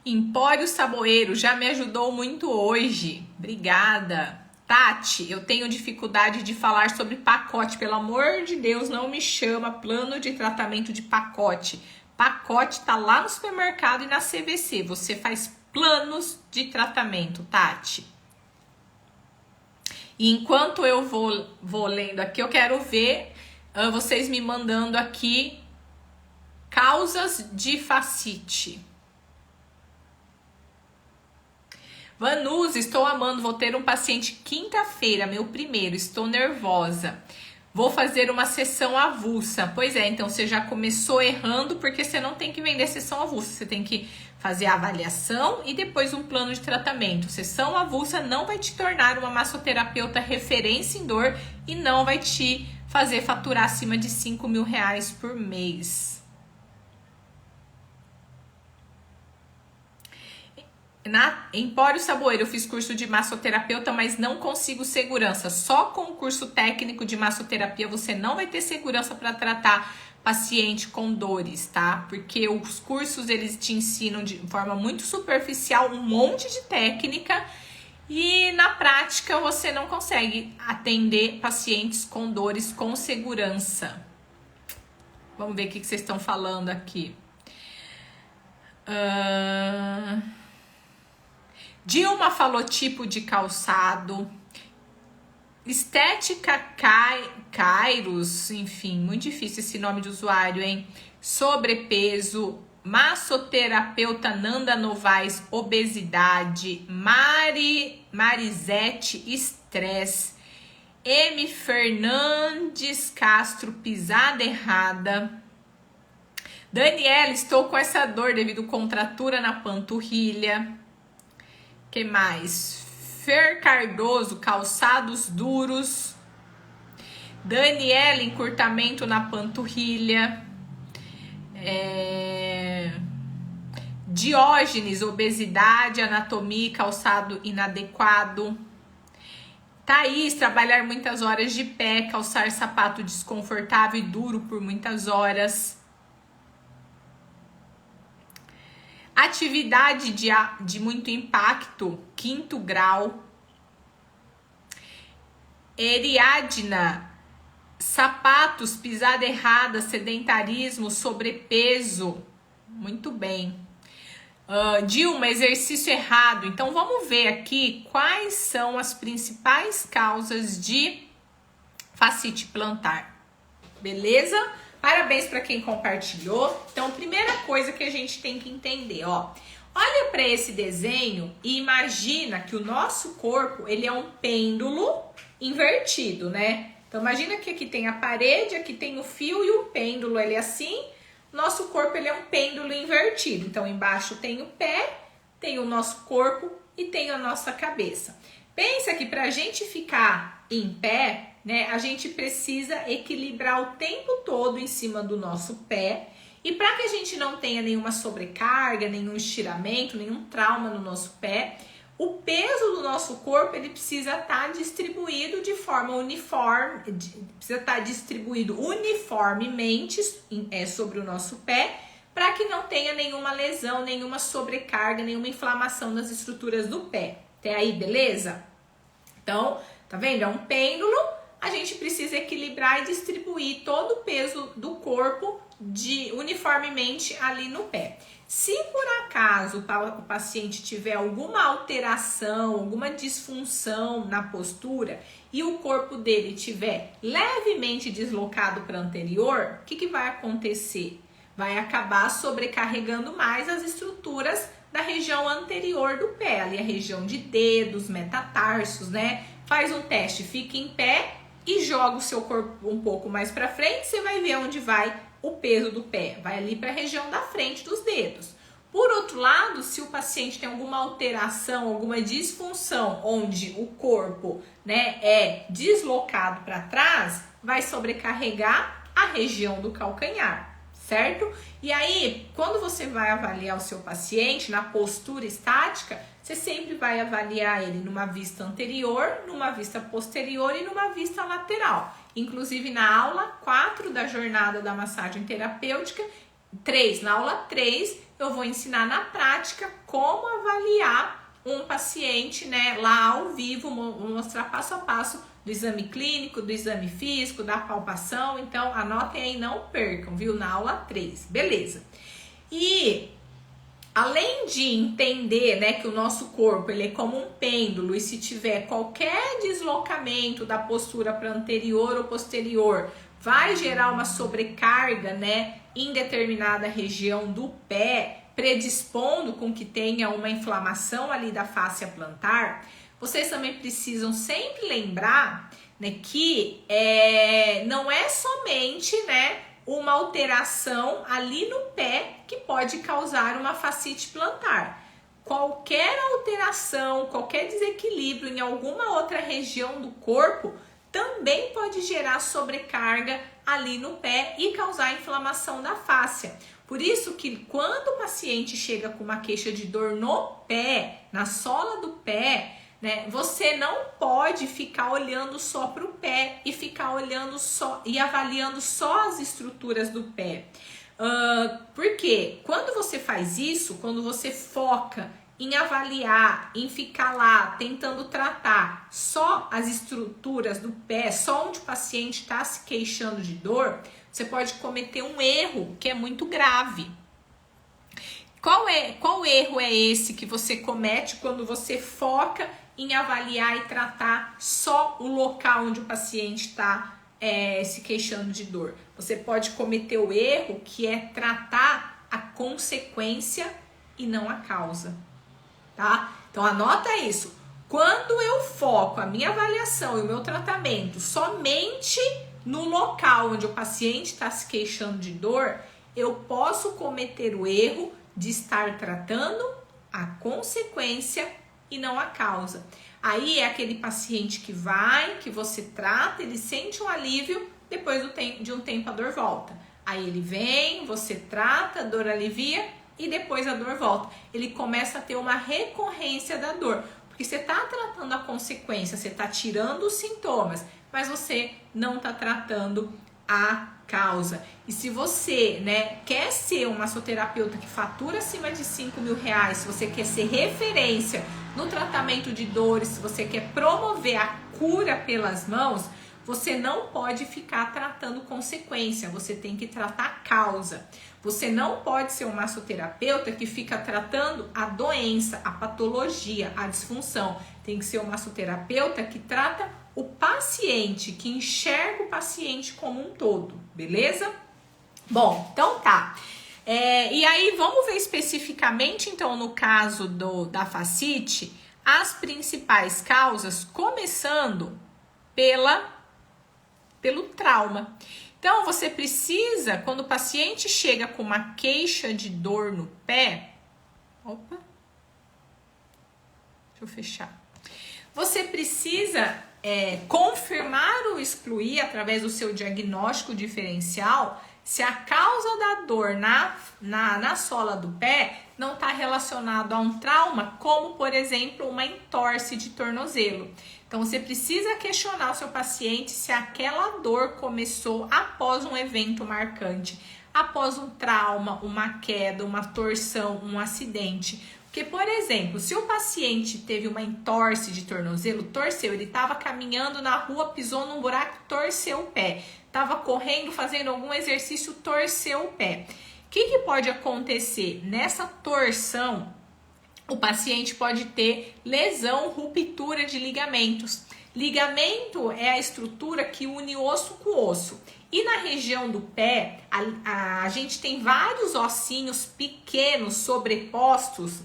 [SPEAKER 1] Empório Saboeiro já me ajudou muito hoje. Obrigada. Tati, eu tenho dificuldade de falar sobre pacote. Pelo amor de Deus, não me chama plano de tratamento de pacote. Pacote tá lá no supermercado e na CVC. Você faz planos de tratamento, Tati. E enquanto eu vou lendo aqui, eu quero ver vocês me mandando aqui causas de fascite. Vanusa, estou amando, vou ter um paciente quinta-feira, meu primeiro, estou nervosa. Vou fazer uma sessão avulsa. Pois é, então você já começou errando porque você não tem que vender sessão avulsa. Você tem que fazer a avaliação e depois um plano de tratamento. Sessão avulsa não vai te tornar uma massoterapeuta referência em dor e não vai te fazer faturar acima de R$5.000 por mês. Na Empório Saboeiro eu fiz curso de massoterapeuta, mas não consigo segurança. Só com o curso técnico de massoterapia você não vai ter segurança para tratar paciente com dores, tá? Porque os cursos eles te ensinam de forma muito superficial um monte de técnica e na prática você não consegue atender pacientes com dores com segurança. Vamos ver o que vocês estão falando aqui. Dilma falou tipo de calçado. Estética Kairos, enfim, muito difícil esse nome de usuário, hein? Sobrepeso, massoterapeuta Nanda Novaes, obesidade, Marisete, estresse. M. Fernandes Castro, pisada errada. Daniela, estou com essa dor devido à contratura na panturrilha. Que mais? Fer Cardoso, calçados duros. Daniela, encurtamento na panturrilha. Diógenes, obesidade, anatomia e calçado inadequado. Thaís, trabalhar muitas horas de pé, calçar sapato desconfortável e duro por muitas horas. Atividade de muito impacto, 5º grau. Eriadna, sapatos, pisada errada, sedentarismo, sobrepeso. Muito bem. Dilma, exercício errado. Então, vamos ver aqui quais são as principais causas de fascite plantar. Beleza? Parabéns para quem compartilhou. Então, primeira coisa que a gente tem que entender, ó. Olha para esse desenho e imagina que o nosso corpo, ele é um pêndulo invertido, né? Então, imagina que aqui tem a parede, aqui tem o fio e o pêndulo, ele é assim. Nosso corpo, ele é um pêndulo invertido. Então, embaixo tem o pé, tem o nosso corpo e tem a nossa cabeça. Pensa que para a gente ficar em pé, né, a gente precisa equilibrar o tempo todo em cima do nosso pé. E para que a gente não tenha nenhuma sobrecarga, nenhum estiramento, nenhum trauma no nosso pé, o peso do nosso corpo, ele precisa estar distribuído de forma uniforme, precisa estar distribuído uniformemente sobre o nosso pé, para que não tenha nenhuma lesão, nenhuma sobrecarga, nenhuma inflamação nas estruturas do pé. Até aí, beleza? Então, tá vendo? É um pêndulo, a gente precisa equilibrar e distribuir todo o peso do corpo uniformemente ali no pé. Se por acaso o paciente tiver alguma alteração, alguma disfunção na postura e o corpo dele tiver levemente deslocado para anterior, o que vai acontecer? Vai acabar sobrecarregando mais as estruturas da região anterior do pé, ali a região de dedos, metatarsos, né? Faz um teste, fica em pé e joga o seu corpo um pouco mais para frente, você vai ver onde vai o peso do pé, vai ali para a região da frente dos dedos. Por outro lado, se o paciente tem alguma alteração, alguma disfunção, onde o corpo, né, é deslocado para trás, vai sobrecarregar a região do calcanhar, certo? E aí, quando você vai avaliar o seu paciente na postura estática, você sempre vai avaliar ele numa vista anterior, numa vista posterior e numa vista lateral. Inclusive na aula 4 da jornada da massagem terapêutica, na aula 3, eu vou ensinar na prática como avaliar um paciente, né, lá ao vivo, vou mostrar passo a passo do exame clínico, do exame físico, da palpação. Então, anotem aí, não percam, viu? Na aula 3, beleza? E além de entender, né, que o nosso corpo ele é como um pêndulo e se tiver qualquer deslocamento da postura para anterior ou posterior, vai gerar uma sobrecarga, né, em determinada região do pé, predispondo com que tenha uma inflamação ali da fáscia plantar, vocês também precisam sempre lembrar, né, que não é somente, né, uma alteração ali no pé que pode causar uma fascite plantar. Qualquer alteração, qualquer desequilíbrio em alguma outra região do corpo também pode gerar sobrecarga ali no pé e causar inflamação da fáscia. Por isso que quando o paciente chega com uma queixa de dor no pé, na sola do pé, né, você não pode ficar olhando só para o pé e ficar olhando só e avaliando só as estruturas do pé. Porque quando você faz isso, quando você foca em avaliar, em ficar lá tentando tratar só as estruturas do pé, só onde o paciente está se queixando de dor, você pode cometer um erro que é muito grave. Qual erro é esse que você comete quando você foca em avaliar e tratar só o local onde o paciente está se queixando de dor? Você pode cometer o erro que é tratar a consequência e não a causa, tá? Então anota isso. Quando eu foco a minha avaliação e o meu tratamento somente no local onde o paciente está se queixando de dor, eu posso cometer o erro de estar tratando a consequência e não a causa. Aí é aquele paciente que você trata, ele sente um alívio, depois de um tempo a dor volta. Aí ele vem, você trata, a dor alivia e depois a dor volta. Ele começa a ter uma recorrência da dor, porque você está tratando a consequência, você está tirando os sintomas, mas você não está tratando a causa. E se você, quer ser um massoterapeuta que fatura acima de 5 mil reais, se você quer ser referência no tratamento de dores, se você quer promover a cura pelas mãos, você não pode ficar tratando consequência, você tem que tratar a causa. Você não pode ser um massoterapeuta que fica tratando a doença, a patologia, a disfunção. Tem que ser um massoterapeuta que trata o paciente, que enxerga o paciente como um todo, beleza? Bom, então tá. E aí vamos ver especificamente, então, no caso da fascite, as principais causas, começando pelo trauma. Então, você precisa, quando o paciente chega com uma queixa de dor no pé, deixa eu fechar. Você precisa confirmar ou excluir, através do seu diagnóstico diferencial, se a causa da dor na sola do pé não está relacionado a um trauma, como, por exemplo, uma entorse de tornozelo. Então, você precisa questionar o seu paciente se aquela dor começou após um evento marcante, após um trauma, uma queda, uma torção, um acidente. Porque, por exemplo, se o paciente teve uma entorse de tornozelo, torceu, ele estava caminhando na rua, pisou num buraco, torceu o pé. Estava correndo, fazendo algum exercício, torceu o pé. O que pode acontecer? Nessa torção, o paciente pode ter lesão, ruptura de ligamentos. Ligamento é a estrutura que une osso com osso. E na região do pé, a gente tem vários ossinhos pequenos sobrepostos,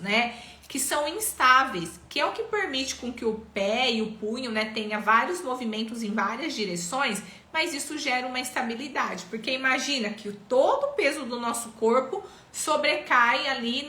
[SPEAKER 1] que são instáveis, que é o que permite com que o pé e o punho, tenha vários movimentos em várias direções, mas isso gera uma instabilidade, porque imagina que todo o peso do nosso corpo sobrecai ali,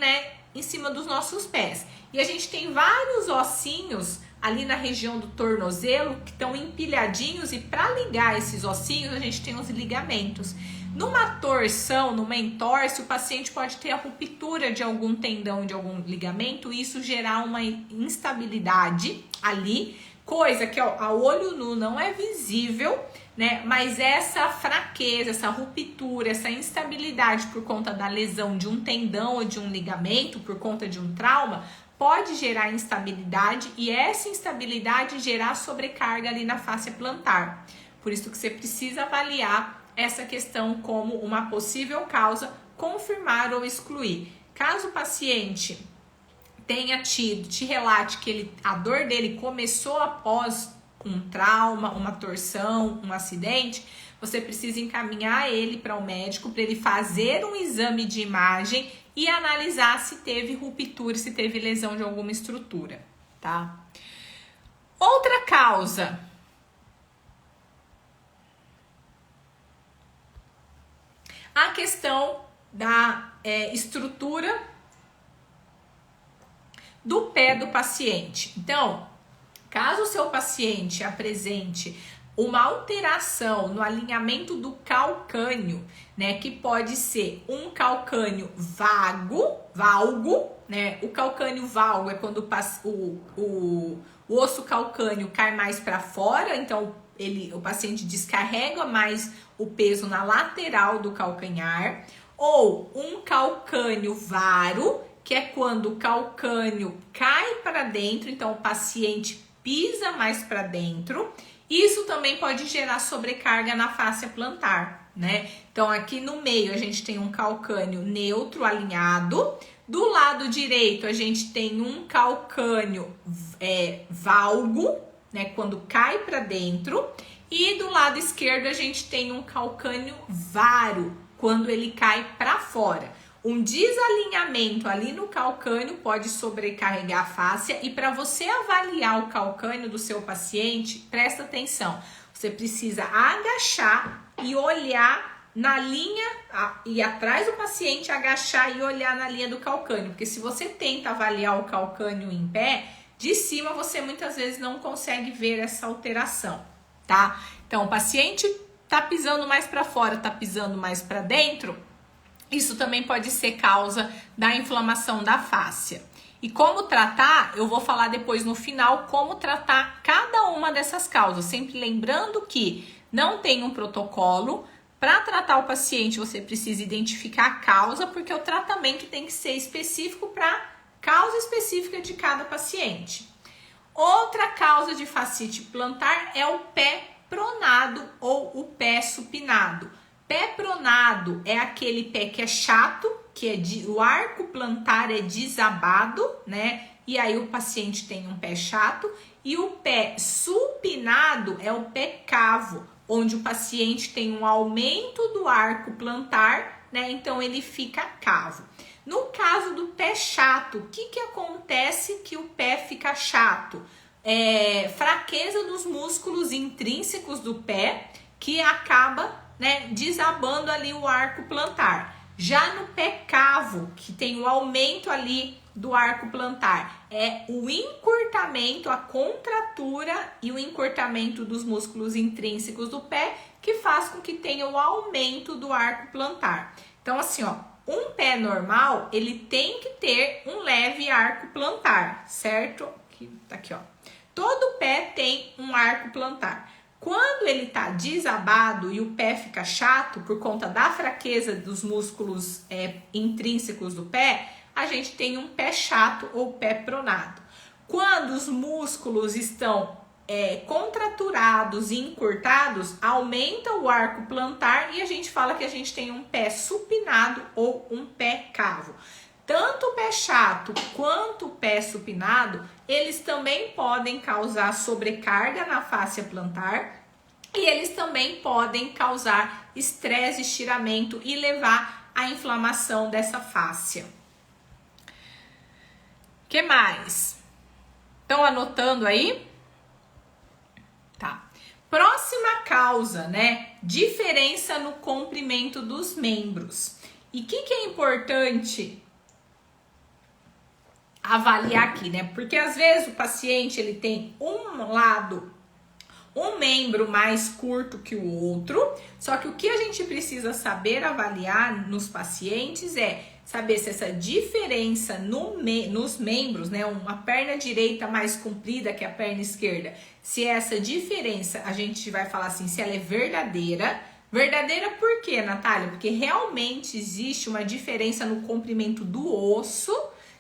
[SPEAKER 1] em cima dos nossos pés. E a gente tem vários ossinhos ali na região do tornozelo que estão empilhadinhos, e para ligar esses ossinhos a gente tem os ligamentos. Numa torção, numa entorse, o paciente pode ter a ruptura de algum tendão, de algum ligamento, e isso gerar uma instabilidade ali, coisa que a olho nu não é visível, mas essa fraqueza, essa ruptura, essa instabilidade por conta da lesão de um tendão ou de um ligamento, por conta de um trauma, pode gerar instabilidade, e essa instabilidade gerar sobrecarga ali na fáscia plantar. Por isso que você precisa avaliar essa questão como uma possível causa, confirmar ou excluir. Caso o paciente te relate que a dor dele começou após um trauma, uma torção, um acidente, você precisa encaminhar ele para o médico para ele fazer um exame de imagem e analisar se teve ruptura, se teve lesão de alguma estrutura, tá? Outra causa. A questão da estrutura do pé do paciente. Então, caso o seu paciente apresente uma alteração no alinhamento do calcânio, que pode ser um calcânio valgo, o calcânio valgo é quando o osso calcâneo cai mais para fora, então o paciente descarrega mais o peso na lateral do calcanhar, ou um calcânio varo, que é quando o calcânio cai para dentro, então o paciente pisa mais para dentro. Isso também pode gerar sobrecarga na fáscia plantar, Então, aqui no meio a gente tem um calcânio neutro, alinhado. Do lado direito a gente tem um calcânio valgo, quando cai para dentro. E do lado esquerdo a gente tem um calcânio varo, quando ele cai para fora. Um desalinhamento ali no calcânio pode sobrecarregar a fáscia, e para você avaliar o calcânio do seu paciente, presta atenção, você precisa agachar e olhar na linha, e atrás do paciente agachar e olhar na linha do calcânio, porque se você tenta avaliar o calcânio em pé, de cima você muitas vezes não consegue ver essa alteração, tá? Então, o paciente tá pisando mais para fora, tá pisando mais para dentro, isso também pode ser causa da inflamação da fáscia. E como tratar, eu vou falar depois no final como tratar cada uma dessas causas, sempre lembrando que não tem um protocolo. Para tratar o paciente, você precisa identificar a causa, porque o tratamento tem que ser específico para causa específica de cada paciente. Outra causa de fascite plantar é o pé pronado ou o pé supinado. Pé pronado é aquele pé que é chato, que o arco plantar é desabado, né? E aí o paciente tem um pé chato. E o pé supinado é o pé cavo, onde o paciente tem um aumento do arco plantar, né? Então ele fica cavo. No caso do pé chato, o que acontece que o pé fica chato? Fraqueza dos músculos intrínsecos do pé, que acaba, né, desabando ali o arco plantar. Já no pé cavo, que tem o aumento ali do arco plantar, é o encurtamento, a contratura e o encurtamento dos músculos intrínsecos do pé, que faz com que tenha o aumento do arco plantar. Então, assim, ó, um pé normal, ele tem que ter um leve arco plantar, certo? Aqui, ó. Todo pé tem um arco plantar. Quando ele tá desabado e o pé fica chato por conta da fraqueza dos músculos intrínsecos do pé, a gente tem um pé chato ou pé pronado. Quando os músculos estão contraturados e encurtados, aumenta o arco plantar e a gente fala que a gente tem um pé supinado ou um pé cavo. Tanto o pé chato quanto o pé supinado, eles também podem causar sobrecarga na fáscia plantar e eles também podem causar estresse, estiramento e levar à inflamação dessa fáscia. O que mais? Estão anotando aí? Tá. Próxima causa, né? Diferença no comprimento dos membros. E o que é importante avaliar aqui, né? Porque às vezes o paciente ele tem um membro mais curto que o outro, só que o que a gente precisa saber avaliar nos pacientes é saber se essa diferença nos membros, né? Uma perna direita mais comprida que a perna esquerda, se essa diferença, a gente vai falar assim, se ela é verdadeira. Verdadeira por quê, Natália? Porque realmente existe uma diferença no comprimento do osso,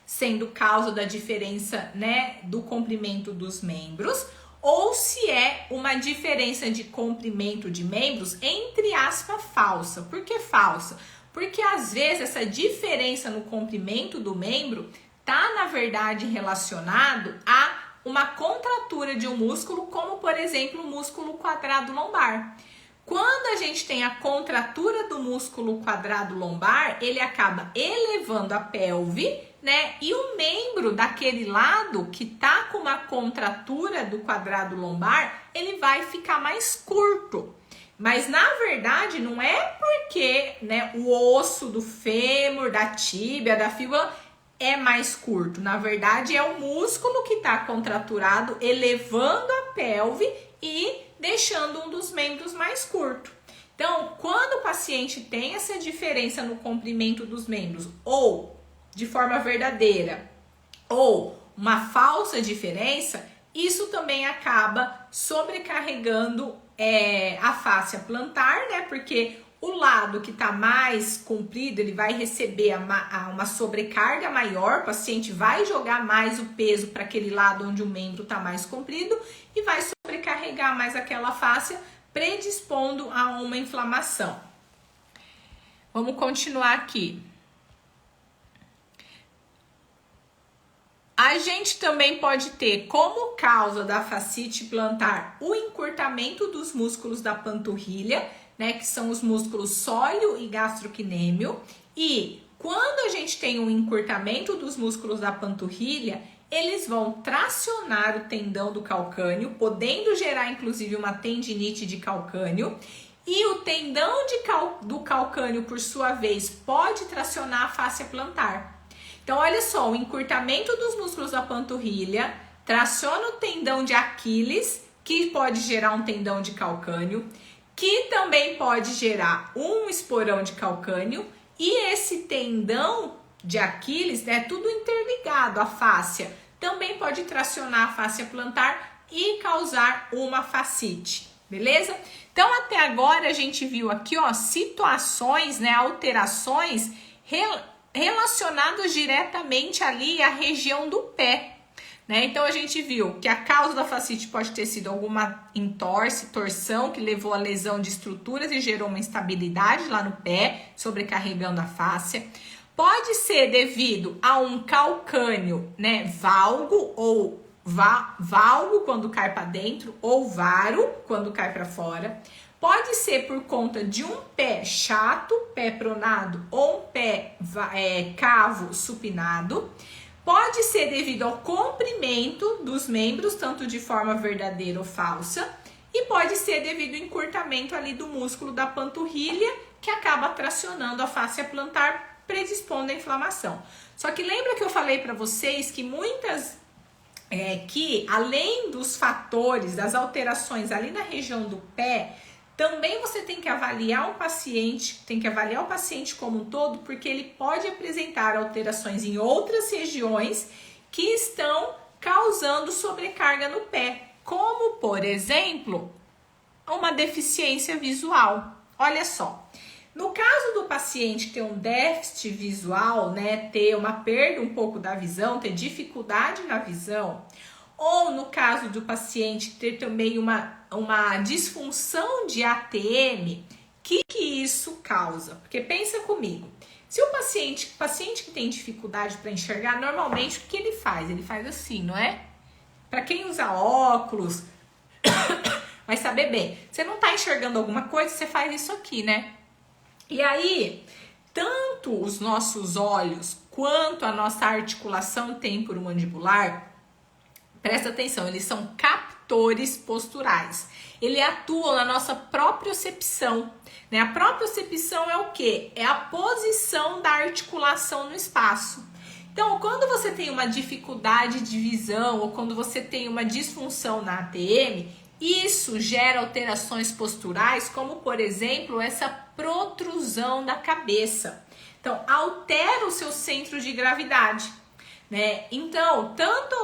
[SPEAKER 1] sendo causa da diferença, né, do comprimento dos membros, ou se é uma diferença de comprimento de membros, entre aspas, falsa. Por que falsa? Porque às vezes essa diferença no comprimento do membro tá, na verdade, relacionado a uma contratura de um músculo, como por exemplo o músculo quadrado lombar. Quando a gente tem a contratura do músculo quadrado lombar, ele acaba elevando a pelve, né? E o membro daquele lado que tá com uma contratura do quadrado lombar, ele vai ficar mais curto. Mas na verdade não é porque, né, o osso do fêmur, da tíbia, da fíbula é mais curto. Na verdade é o músculo que tá contraturado, elevando a pelve e deixando um dos membros mais curto. Então, quando o paciente tem essa diferença no comprimento dos membros, ou de forma verdadeira, ou uma falsa diferença, isso também acaba sobrecarregando a fáscia plantar, né? Porque o lado que tá mais comprido, ele vai receber uma sobrecarga maior, o paciente vai jogar mais o peso para aquele lado onde o membro tá mais comprido e vai sobrecarregar mais aquela fáscia, predispondo a uma inflamação. Vamos continuar aqui. A gente também pode ter como causa da fascite plantar o encurtamento dos músculos da panturrilha, né, que são os músculos sóleo e gastrocnêmio, e Quando a gente tem um encurtamento dos músculos da panturrilha, eles vão tracionar o tendão do calcâneo, podendo gerar inclusive uma tendinite de calcâneo. E o tendão do calcâneo, por sua vez, pode tracionar a fáscia plantar. Então, olha só, o encurtamento dos músculos da panturrilha traciona o tendão de Aquiles, que pode gerar um tendão de calcâneo, que também pode gerar um esporão de calcâneo. E esse tendão de Aquiles, né, tudo interligado à fáscia, também pode tracionar a fáscia plantar e causar uma fascite, beleza? Então, até agora a gente viu aqui, ó, situações, né, alterações relacionadas diretamente ali à região do pé, né? Então, a gente viu que a causa da fascite pode ter sido alguma torção que levou à lesão de estruturas e gerou uma instabilidade lá no pé, sobrecarregando a fáscia. Pode ser devido a um calcâneo, né, valgo ou valgo quando cai para dentro ou varo quando cai para fora. Pode ser por conta de um pé chato, pé pronado, ou um pé cavo supinado. Pode ser devido ao comprimento dos membros, tanto de forma verdadeira ou falsa. E pode ser devido ao encurtamento ali do músculo da panturrilha, que acaba tracionando a fáscia plantar, predispondo à inflamação. Só que lembra que eu falei para vocês que que além dos fatores, das alterações ali na região do pé, também você tem que avaliar o paciente como um todo, porque ele pode apresentar alterações em outras regiões que estão causando sobrecarga no pé, como, por exemplo, uma deficiência visual. Olha só, no caso do paciente ter um déficit visual, né, ter uma perda um pouco da visão, ter dificuldade na visão, ou no caso do paciente ter também uma disfunção de ATM, que isso causa? Porque pensa comigo, se o paciente que tem dificuldade para enxergar, normalmente o que ele faz? Ele faz assim, não é? Para quem usa óculos, vai saber bem. Você não está enxergando alguma coisa, você faz isso aqui, né? E aí, tanto os nossos olhos quanto a nossa articulação temporomandibular, presta atenção, eles são captores posturais. Eles atuam na nossa propriocepção, né? A propriocepção é o quê? É a posição da articulação no espaço. Então, quando você tem uma dificuldade de visão ou quando você tem uma disfunção na ATM, isso gera alterações posturais, como, por exemplo, essa protrusão da cabeça. Então, altera o seu centro de gravidade, né? Então, tanto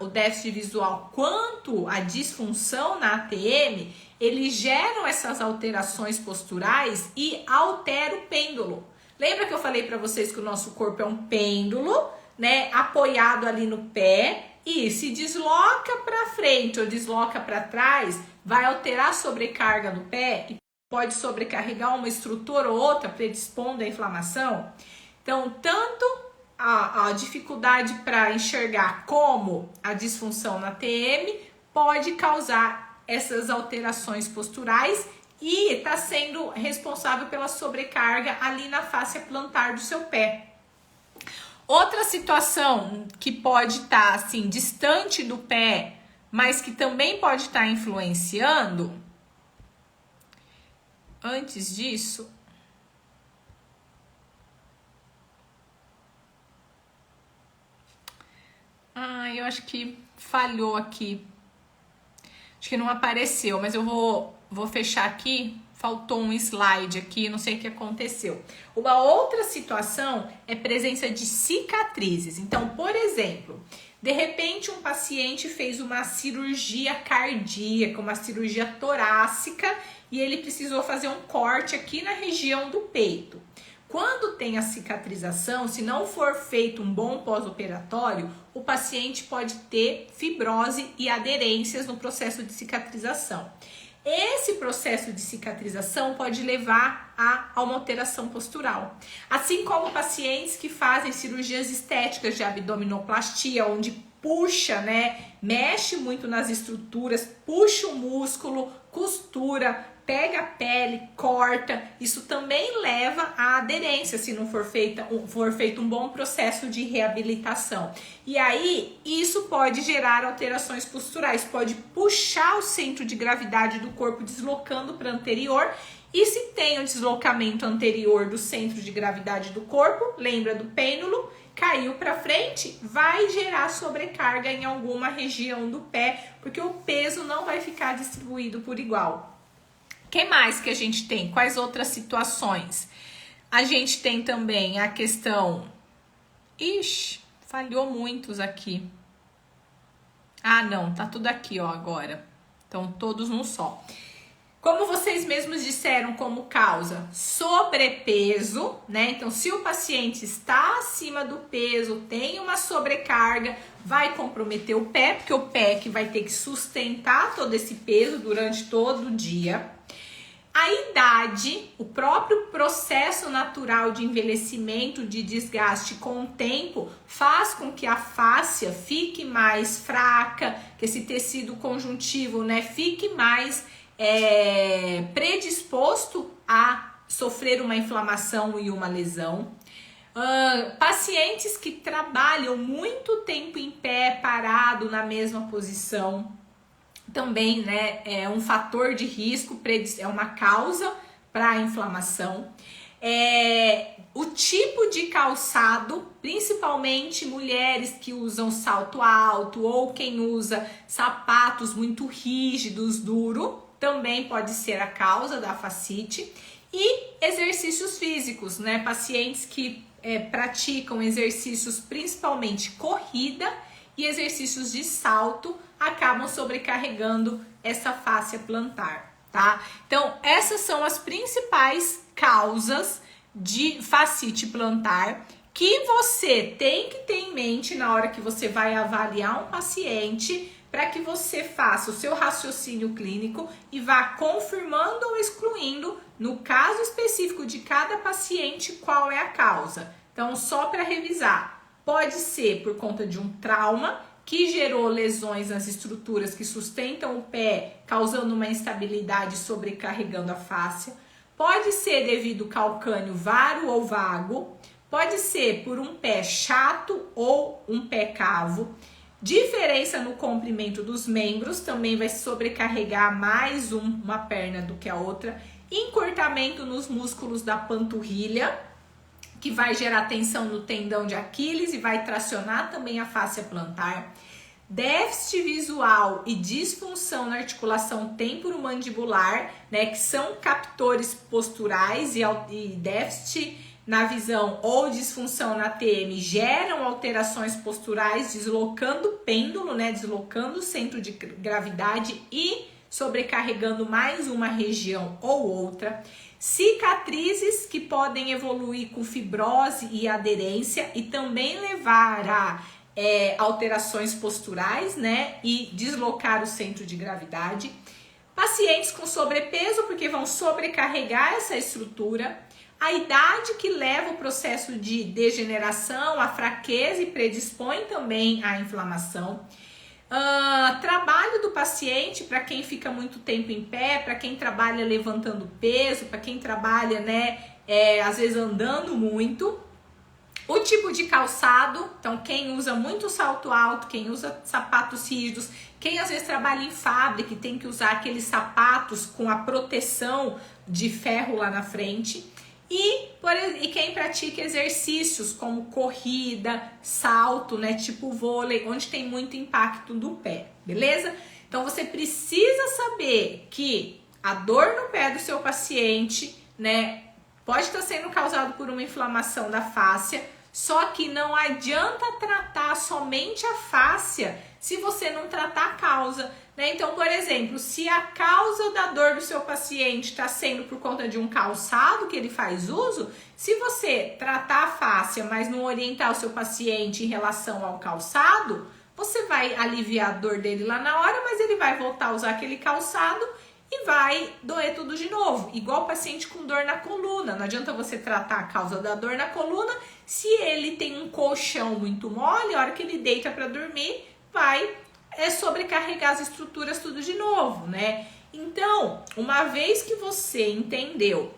[SPEAKER 1] o déficit visual quanto a disfunção na ATM, eles geram essas alterações posturais e altera o pêndulo. Lembra que eu falei para vocês que o nosso corpo é um pêndulo, né? Apoiado ali no pé, e se desloca para frente ou desloca para trás, vai alterar a sobrecarga do pé e pode sobrecarregar uma estrutura ou outra, predispondo à inflamação. Então, tanto a dificuldade para enxergar como a disfunção na TM pode causar essas alterações posturais e está sendo responsável pela sobrecarga ali na fáscia plantar do seu pé. Outra situação que pode estar assim distante do pé, mas que também pode estar influenciando. Antes disso, eu acho que falhou aqui. Acho que não apareceu, mas eu vou fechar aqui. Faltou um slide aqui, não sei o que aconteceu. Uma outra situação é presença de cicatrizes. Então, por exemplo, de repente um paciente fez uma cirurgia cardíaca, uma cirurgia torácica e ele precisou fazer um corte aqui na região do peito. Quando tem a cicatrização, se não for feito um bom pós-operatório, o paciente pode ter fibrose e aderências no processo de cicatrização. Esse processo de cicatrização pode levar a uma alteração postural. Assim como pacientes que fazem cirurgias estéticas de abdominoplastia, onde puxa, né, mexe muito nas estruturas, puxa o músculo, costura, pega a pele, corta. Isso também leva à aderência, se não for feito um bom processo de reabilitação. E aí, isso pode gerar alterações posturais, pode puxar o centro de gravidade do corpo, deslocando para anterior. E se tem o deslocamento anterior do centro de gravidade do corpo, lembra do pêndulo, caiu para frente, vai gerar sobrecarga em alguma região do pé, porque o peso não vai ficar distribuído por igual. O que mais que a gente tem? Quais outras situações? A gente tem também a questão... Ixi, falhou muitos aqui. Ah, não, tá tudo aqui, ó, agora. Então, todos num só. Como vocês mesmos disseram como causa, sobrepeso, né? Então, se o paciente está acima do peso, tem uma sobrecarga, vai comprometer o pé, porque o pé que vai ter que sustentar todo esse peso durante todo o dia. A idade, o próprio processo natural de envelhecimento, de desgaste com o tempo, faz com que a fáscia fique mais fraca, que esse tecido conjuntivo, né, fique mais predisposto a sofrer uma inflamação e uma lesão. Pacientes que trabalham muito tempo em pé, parado na mesma posição, também, né, é um fator de risco, é uma causa para a inflamação. O tipo de calçado, principalmente mulheres que usam salto alto ou quem usa sapatos muito rígidos, duro, também pode ser a causa da fascite. E exercícios físicos, né? Pacientes que praticam exercícios, principalmente corrida e exercícios de salto, acabam sobrecarregando essa fáscia plantar, tá? Então, essas são as principais causas de fascite plantar que você tem que ter em mente na hora que você vai avaliar um paciente, para que você faça o seu raciocínio clínico e vá confirmando ou excluindo, no caso específico de cada paciente, qual é a causa. Então, só para revisar, pode ser por conta de um trauma que gerou lesões nas estruturas que sustentam o pé, causando uma instabilidade, sobrecarregando a fáscia. Pode ser devido ao calcânio varo ou vago. Pode ser por um pé chato ou um pé cavo. Diferença no comprimento dos membros, também vai sobrecarregar mais uma perna do que a outra. Encurtamento nos músculos da panturrilha, que vai gerar tensão no tendão de Aquiles e vai tracionar também a fáscia plantar. Déficit visual e disfunção na articulação temporomandibular, né, que são captores posturais, e déficit na visão ou disfunção na TM geram alterações posturais, deslocando o pêndulo, né, deslocando o centro de gravidade e sobrecarregando mais uma região ou outra. Cicatrizes que podem evoluir com fibrose e aderência e também levar a alterações posturais, né, e deslocar o centro de gravidade. Pacientes com sobrepeso, porque vão sobrecarregar essa estrutura. A idade que leva o processo de degeneração, a fraqueza e predispõe também à inflamação. Trabalho do paciente, para quem fica muito tempo em pé, para quem trabalha levantando peso, para quem trabalha, né, às vezes andando muito. O tipo de calçado, então quem usa muito salto alto, quem usa sapatos rígidos, quem às vezes trabalha em fábrica e tem que usar aqueles sapatos com a proteção de ferro lá na frente. E quem pratica exercícios como corrida, salto, né, tipo vôlei, onde tem muito impacto do pé, beleza? Então você precisa saber que a dor no pé do seu paciente, né, pode estar sendo causado por uma inflamação da fáscia, só que não adianta tratar somente a fáscia se você não tratar a causa, né? Então, por exemplo, se a causa da dor do seu paciente está sendo por conta de um calçado que ele faz uso, se você tratar a fáscia, mas não orientar o seu paciente em relação ao calçado, você vai aliviar a dor dele lá na hora, mas ele vai voltar a usar aquele calçado e vai doer tudo de novo. Igual o paciente com dor na coluna. Não adianta você tratar a causa da dor na coluna se ele tem um colchão muito mole, a hora que ele deita para dormir, vai sobrecarregar as estruturas tudo de novo, né? Então, uma vez que você entendeu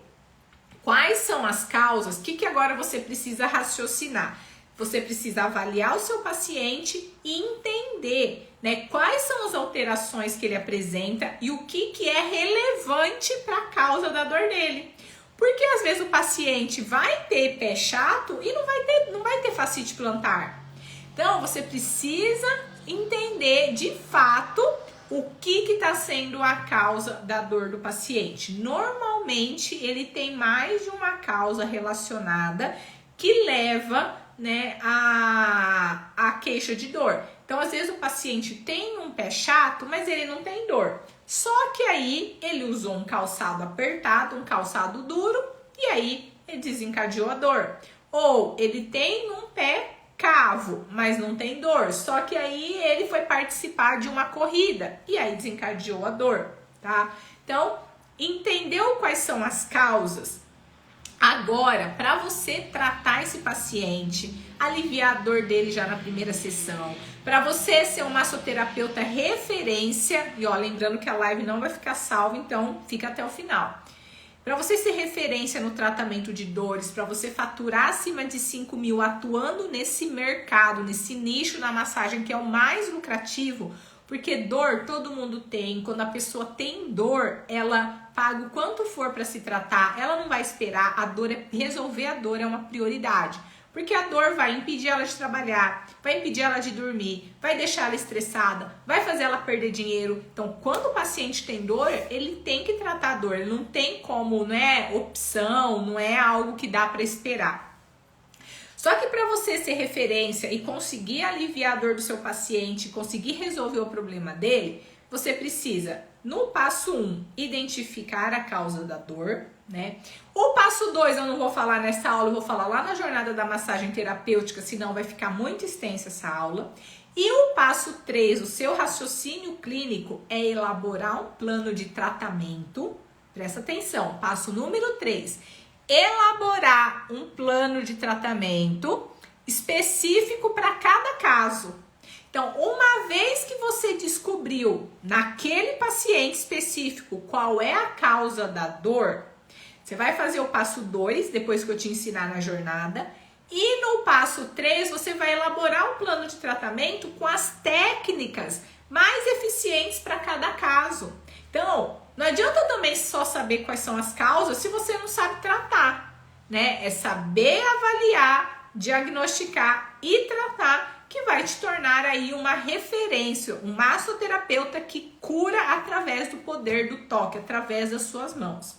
[SPEAKER 1] quais são as causas, o que agora você precisa raciocinar? Você precisa avaliar o seu paciente e entender, né, quais são as alterações que ele apresenta e o que é relevante para a causa da dor dele. Porque às vezes o paciente vai ter pé chato e não vai ter fascite plantar. Então, você precisa entender de fato o que está sendo a causa da dor do paciente. Normalmente, ele tem mais de uma causa relacionada que leva, né, a queixa de dor. Então, às vezes o paciente tem um pé chato, mas ele não tem dor. Só que aí ele usou um calçado apertado, um calçado duro, e aí ele desencadeou a dor. Ou ele tem um pé cavo, mas não tem dor. Só que aí ele foi participar de uma corrida e aí desencadeou a dor, tá? Então, entendeu quais são as causas? Agora, para você tratar esse paciente, aliviar a dor dele já na primeira sessão, para você ser um massoterapeuta referência, e ó, lembrando que a live não vai ficar salva, então fica até o final. Para você ser referência no tratamento de dores, para você faturar acima de 5 mil atuando nesse mercado, nesse nicho da massagem que é o mais lucrativo, porque dor todo mundo tem. Quando a pessoa tem dor, ela paga o quanto for para se tratar, ela não vai esperar. A dor resolver a dor é uma prioridade. Porque a dor vai impedir ela de trabalhar, vai impedir ela de dormir, vai deixar ela estressada, vai fazer ela perder dinheiro. Então, quando o paciente tem dor, ele tem que tratar a dor. Ele não tem como, não é opção, não é algo que dá para esperar. Só que para você ser referência e conseguir aliviar a dor do seu paciente, conseguir resolver o problema dele, você precisa, no passo 1, identificar a causa da dor, né? O passo 2 eu não vou falar nessa aula, eu vou falar lá na jornada da massagem terapêutica, senão vai ficar muito extensa essa aula. E o passo 3, o seu raciocínio clínico é elaborar um plano de tratamento. Presta atenção, passo número 3, elaborar um plano de tratamento específico para cada caso. Então, uma vez que você descobriu naquele paciente específico qual é a causa da dor, você vai fazer o passo 2, depois que eu te ensinar na jornada. E no passo 3, você vai elaborar um plano de tratamento com as técnicas mais eficientes para cada caso. Então, não adianta também só saber quais são as causas se você não sabe tratar, né? É saber avaliar, diagnosticar e tratar que vai te tornar aí uma referência, um massoterapeuta que cura através do poder do toque, através das suas mãos.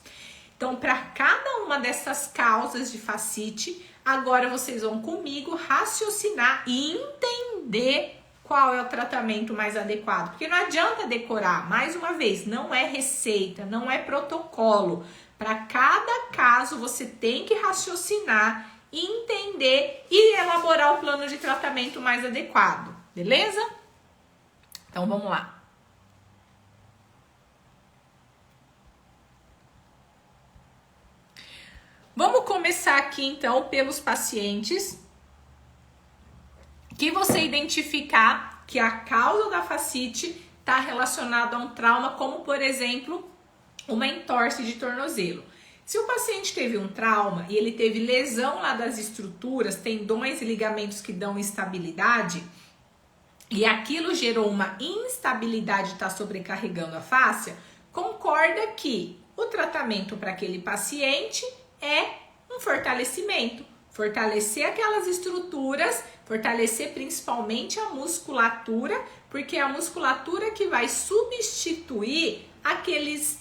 [SPEAKER 1] Então, para cada uma dessas causas de fascite, agora vocês vão comigo raciocinar e entender qual é o tratamento mais adequado. Porque não adianta decorar, mais uma vez, não é receita, não é protocolo. Para cada caso, você tem que raciocinar, entender e elaborar o plano de tratamento mais adequado, beleza? Então, vamos lá. Vamos começar aqui, então, pelos pacientes que você identificar que a causa da fascite está relacionada a um trauma, como, por exemplo, uma entorse de tornozelo. Se o paciente teve um trauma e ele teve lesão lá das estruturas, tendões e ligamentos que dão instabilidade, e aquilo gerou uma instabilidade, está sobrecarregando a fáscia, concorda que o tratamento para aquele paciente é um fortalecimento. Fortalecer aquelas estruturas, fortalecer principalmente a musculatura, porque é a musculatura que vai substituir aqueles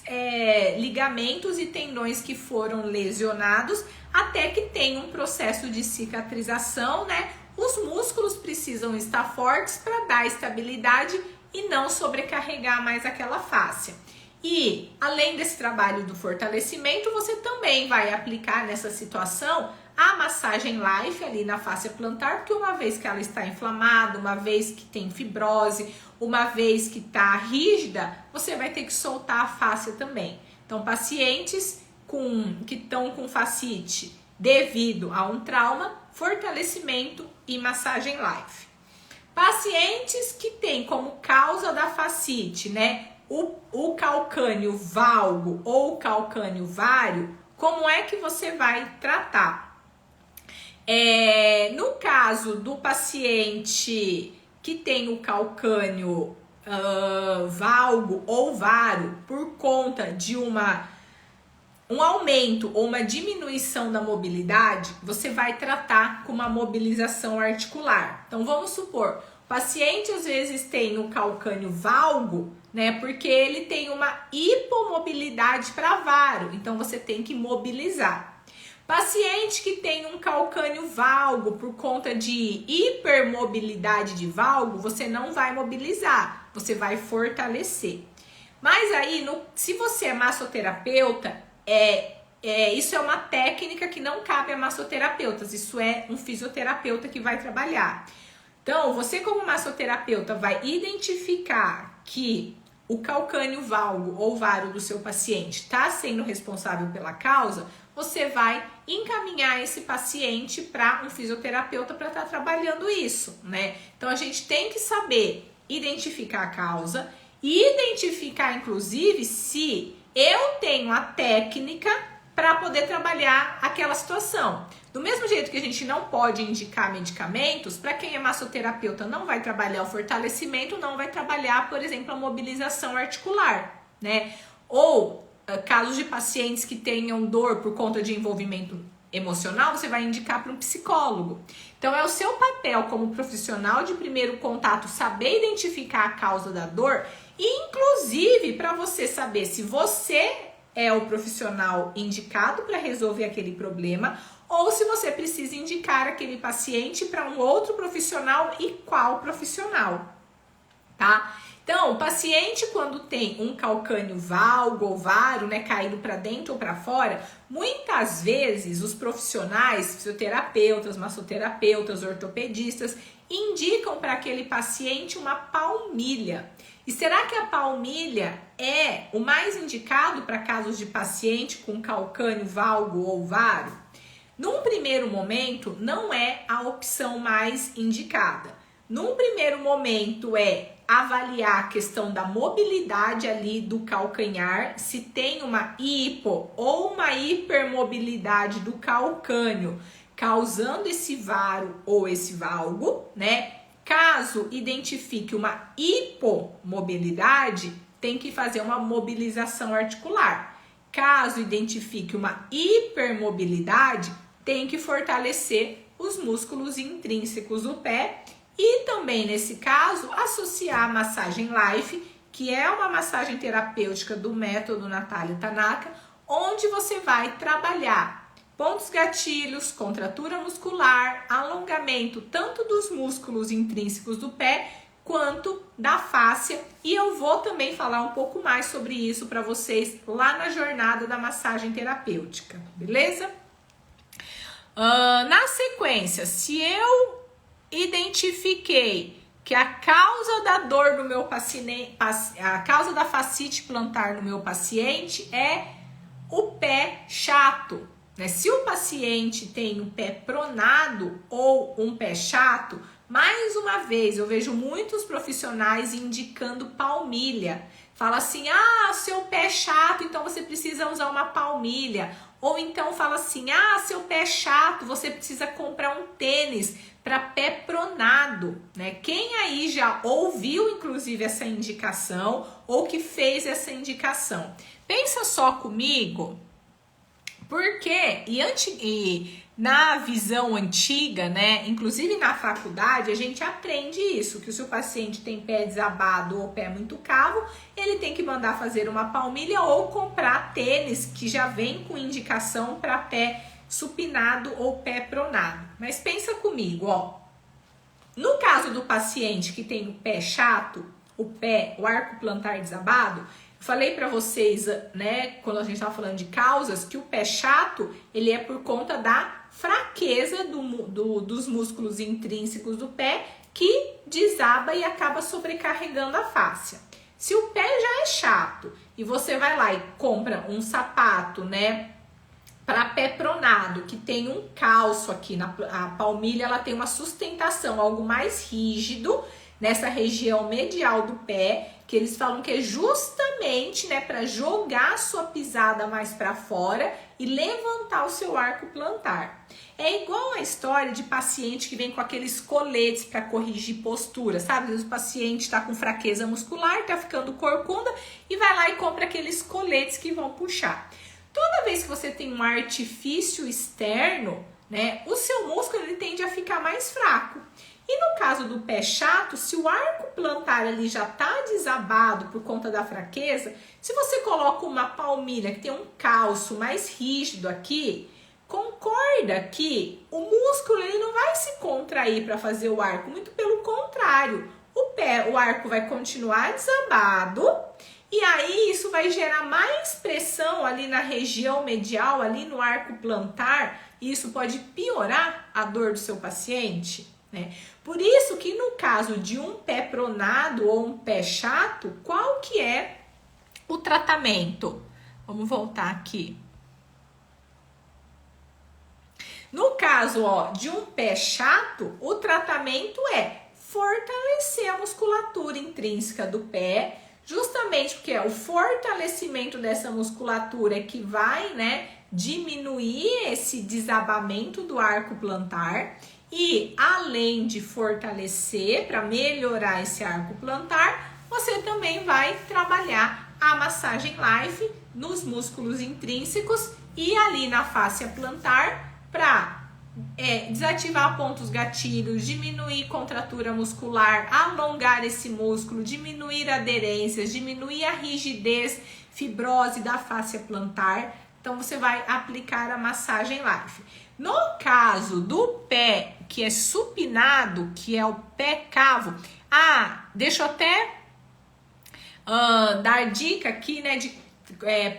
[SPEAKER 1] ligamentos e tendões que foram lesionados até que tenha um processo de cicatrização, né? Os músculos precisam estar fortes para dar estabilidade e não sobrecarregar mais aquela fáscia. E, além desse trabalho do fortalecimento, você também vai aplicar nessa situação a massagem Life ali na fáscia plantar, porque uma vez que ela está inflamada, uma vez que tem fibrose, uma vez que está rígida, você vai ter que soltar a fáscia também. Então, pacientes que estão com fascite devido a um trauma, fortalecimento e massagem Life. Pacientes que têm como causa da fascite, né, o calcânio valgo ou o calcânio vário, como é que você vai tratar? No caso do paciente que tem o calcânio valgo ou vário por conta de um aumento ou uma diminuição da mobilidade, você vai tratar com uma mobilização articular. Então vamos supor, o paciente às vezes tem o calcânio valgo, né, porque ele tem uma hipomobilidade para vário, então você tem que mobilizar. Paciente que tem um calcânio valgo por conta de hipermobilidade de valgo, você não vai mobilizar, você vai fortalecer. Mas aí, se você é massoterapeuta, isso é uma técnica que não cabe a massoterapeutas, isso é um fisioterapeuta que vai trabalhar. Então, você como massoterapeuta vai identificar que o calcânio valgo ou vário do seu paciente está sendo responsável pela causa, você vai encaminhar esse paciente para um fisioterapeuta para estar trabalhando isso, né? Então, a gente tem que saber identificar a causa e identificar, inclusive, se eu tenho a técnica para poder trabalhar aquela situação. Do mesmo jeito que a gente não pode indicar medicamentos, para quem é massoterapeuta não vai trabalhar o fortalecimento, não vai trabalhar, por exemplo, a mobilização articular, né? Ou casos de pacientes que tenham dor por conta de envolvimento emocional, você vai indicar para um psicólogo. Então, é o seu papel como profissional de primeiro contato saber identificar a causa da dor, inclusive para você saber se você é o profissional indicado para resolver aquele problema ou se você precisa indicar aquele paciente para um outro profissional e qual profissional, tá? Então, o paciente quando tem um calcânio valgo ou vário, né, caído para dentro ou para fora, muitas vezes os profissionais, fisioterapeutas, massoterapeutas, ortopedistas, indicam para aquele paciente uma palmilha. E será que a palmilha é o mais indicado para casos de paciente com calcânio valgo ou vário? Num primeiro momento, não é a opção mais indicada. Num primeiro momento é avaliar a questão da mobilidade ali do calcanhar, se tem uma hipo ou uma hipermobilidade do calcânio, causando esse vário ou esse valgo, né? Caso identifique uma hipomobilidade, tem que fazer uma mobilização articular. Caso identifique uma hipermobilidade, tem que fortalecer os músculos intrínsecos do pé e também, nesse caso, associar a massagem Life, que é uma massagem terapêutica do método Natália Tanaka, onde você vai trabalhar pontos gatilhos, contratura muscular, alongamento tanto dos músculos intrínsecos do pé quanto da fáscia. E eu vou também falar um pouco mais sobre isso para vocês lá na jornada da massagem terapêutica, beleza? Na sequência, se eu identifiquei que a causa da dor do meu paciente, a causa da fascite plantar no meu paciente é o pé chato, né? Se o paciente tem um pé pronado ou um pé chato, mais uma vez eu vejo muitos profissionais indicando palmilha. Fala assim, seu pé é chato, então você precisa usar uma palmilha. Ou então fala assim, seu pé é chato, você precisa comprar um tênis para pé pronado, né? Quem aí já ouviu, inclusive, essa indicação ou que fez essa indicação? Pensa só comigo, porque na visão antiga, né? Inclusive na faculdade, a gente aprende isso, que se o paciente tem pé desabado ou pé muito cavo, ele tem que mandar fazer uma palmilha ou comprar tênis que já vem com indicação para pé supinado ou pé pronado. Mas pensa comigo, no caso do paciente que tem o pé chato, o arco plantar desabado, falei para vocês, né, quando a gente estava falando de causas, que o pé chato, ele é por conta da fraqueza dos músculos intrínsecos do pé, que desaba e acaba sobrecarregando a fáscia. Se o pé já é chato e você vai lá e compra um sapato, né, para pé pronado, que tem um calço aqui, a palmilha ela tem uma sustentação, algo mais rígido, nessa região medial do pé, que eles falam que é justamente, né, para jogar a sua pisada mais para fora e levantar o seu arco plantar. É igual a história de paciente que vem com aqueles coletes para corrigir postura, sabe? Às vezes o paciente está com fraqueza muscular, está ficando corcunda e vai lá e compra aqueles coletes que vão puxar. Toda vez que você tem um artifício externo, né, o seu músculo ele tende a ficar mais fraco. E no caso do pé chato, se o arco plantar ali já está desabado por conta da fraqueza, se você coloca uma palmilha que tem um calço mais rígido aqui, concorda que o músculo ele não vai se contrair para fazer o arco, muito pelo contrário. O arco vai continuar desabado e aí isso vai gerar mais pressão ali na região medial, ali no arco plantar, e isso pode piorar a dor do seu paciente, né? Por isso que no caso de um pé pronado ou um pé chato, qual que é o tratamento? Vamos voltar aqui. No caso, ó, de um pé chato, o tratamento é fortalecer a musculatura intrínseca do pé, justamente porque é o fortalecimento dessa musculatura que vai, né, diminuir esse desabamento do arco plantar. E além de fortalecer para melhorar esse arco plantar, você também vai trabalhar a massagem Life nos músculos intrínsecos e ali na fáscia plantar para desativar pontos gatilhos, diminuir contratura muscular, alongar esse músculo, diminuir aderências, diminuir a rigidez, fibrose da fáscia plantar. Então você vai aplicar a massagem Life. No caso do pé que é supinado, que é o pé cavo, deixa eu até dar dica aqui, né,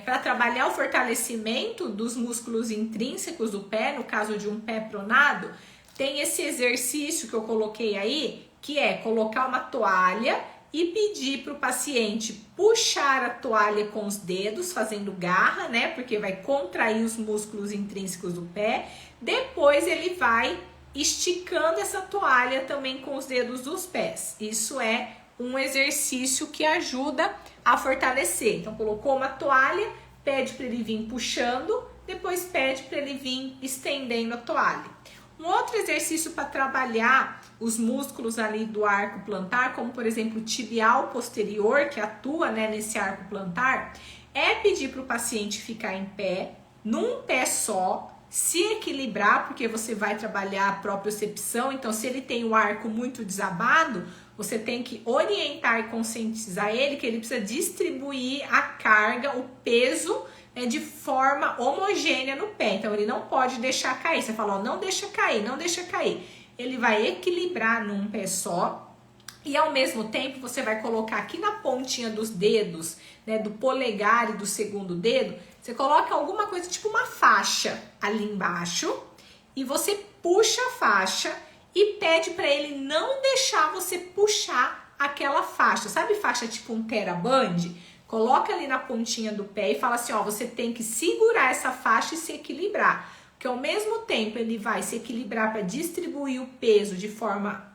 [SPEAKER 1] para trabalhar o fortalecimento dos músculos intrínsecos do pé, no caso de um pé pronado, tem esse exercício que eu coloquei aí, que é colocar uma toalha e pedir para o paciente puxar a toalha com os dedos, fazendo garra, né? Porque vai contrair os músculos intrínsecos do pé. Depois ele vai esticando essa toalha também com os dedos dos pés. Isso é um exercício que ajuda a fortalecer. Então, colocou uma toalha, pede para ele vir puxando, depois pede para ele vir estendendo a toalha. Um outro exercício para trabalhar os músculos ali do arco plantar, como por exemplo o tibial posterior, que atua, né, nesse arco plantar, é pedir para o paciente ficar em pé, num pé só, se equilibrar, porque você vai trabalhar a propriocepção. Então, se ele tem o arco muito desabado, você tem que orientar e conscientizar ele que ele precisa distribuir a carga, o peso, né, de forma homogênea no pé. Então, ele não pode deixar cair. Você fala, ó, não deixa cair, não deixa cair. Ele vai equilibrar num pé só. E ao mesmo tempo, você vai colocar aqui na pontinha dos dedos, né, do polegar e do segundo dedo, você coloca alguma coisa, tipo uma faixa ali embaixo, e você puxa a faixa e pede para ele não deixar você puxar aquela faixa. Sabe faixa tipo um TheraBand? Coloca ali na pontinha do pé e fala assim, ó, você tem que segurar essa faixa e se equilibrar. Porque ao mesmo tempo ele vai se equilibrar para distribuir o peso de forma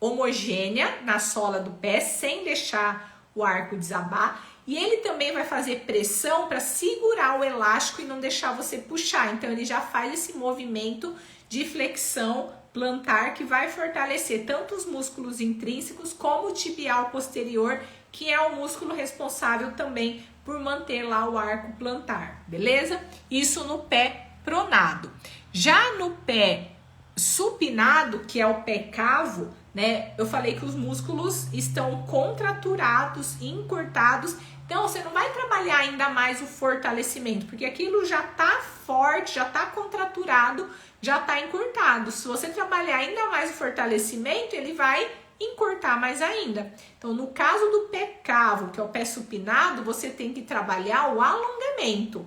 [SPEAKER 1] homogênea na sola do pé, sem deixar o arco desabar. E ele também vai fazer pressão para segurar o elástico e não deixar você puxar. Então ele já faz esse movimento de flexão plantar que vai fortalecer tanto os músculos intrínsecos como o tibial posterior, que é o músculo responsável também por manter lá o arco plantar, beleza? Isso no pé pronado. Já no pé supinado, que é o pé cavo, né? Eu falei que os músculos estão contraturados, encurtados. Então, você não vai trabalhar ainda mais o fortalecimento, porque aquilo já tá forte, já tá contraturado, já tá encurtado. Se você trabalhar ainda mais o fortalecimento, ele vai encurtar mais ainda. Então, no caso do pé cavo, que é o pé supinado, você tem que trabalhar o alongamento.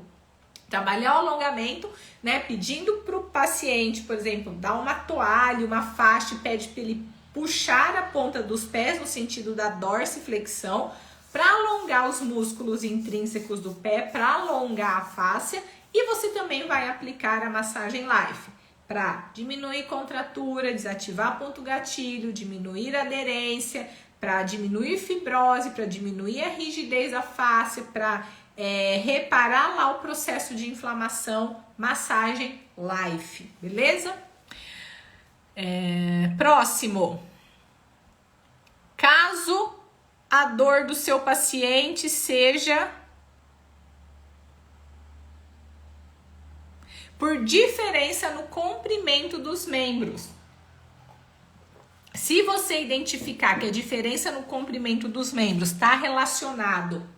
[SPEAKER 1] Trabalhar o alongamento, né? Pedindo para o paciente, por exemplo, dar uma toalha, uma faixa e pede para ele puxar a ponta dos pés no sentido da dorsiflexão, para alongar os músculos intrínsecos do pé, para alongar a fáscia, e você também vai aplicar a massagem Life para diminuir contratura, desativar ponto gatilho, diminuir aderência, para diminuir fibrose, para diminuir a rigidez da face, para reparar lá o processo de inflamação, massagem Life, beleza? Próximo. Caso a dor do seu paciente seja por diferença no comprimento dos membros. Se você identificar que a diferença no comprimento dos membros está relacionado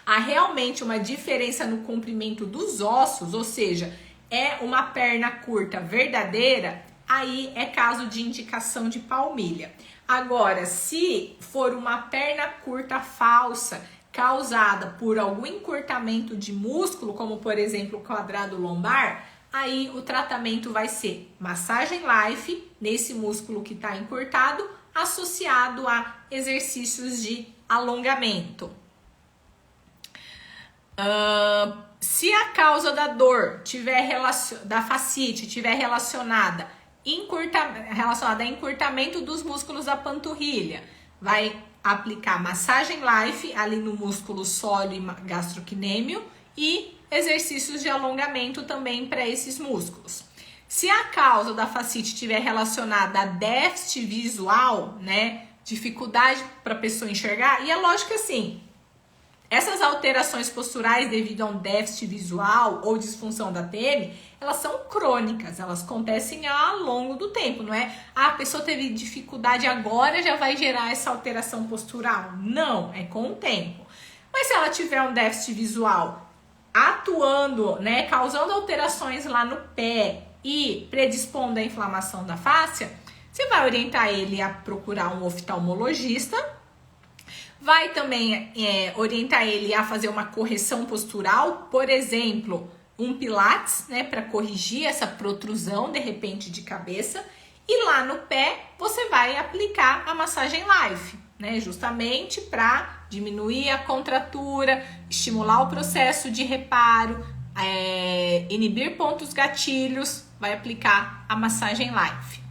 [SPEAKER 1] a realmente uma diferença no comprimento dos ossos, ou seja, é uma perna curta verdadeira, aí é caso de indicação de palmilha. Agora, se for uma perna curta falsa, causada por algum encurtamento de músculo, como por exemplo o quadrado lombar, aí o tratamento vai ser massagem Life nesse músculo que está encurtado, associado a exercícios de alongamento. Se a causa da dor da fascite tiver relacionada a encurtamento dos músculos da panturrilha, vai aplicar massagem Life ali no músculo sóleo e gastrocnêmio e exercícios de alongamento também para esses músculos. Se a causa da fascite estiver relacionada a déficit visual, né, dificuldade para a pessoa enxergar, e é lógico que assim, essas alterações posturais devido a um déficit visual ou disfunção da TM, elas são crônicas, elas acontecem ao longo do tempo, não é? A pessoa teve dificuldade agora, já vai gerar essa alteração postural? Não, é com o tempo. Mas se ela tiver um déficit visual atuando, né, causando alterações lá no pé e predispondo à inflamação da fáscia, você vai orientar ele a procurar um oftalmologista. Vai também orientar ele a fazer uma correção postural, por exemplo, um pilates, né, para corrigir essa protrusão de repente de cabeça. E lá no pé você vai aplicar a massagem Life, né, justamente para diminuir a contratura, estimular o processo de reparo, inibir pontos gatilhos, vai aplicar a massagem Life.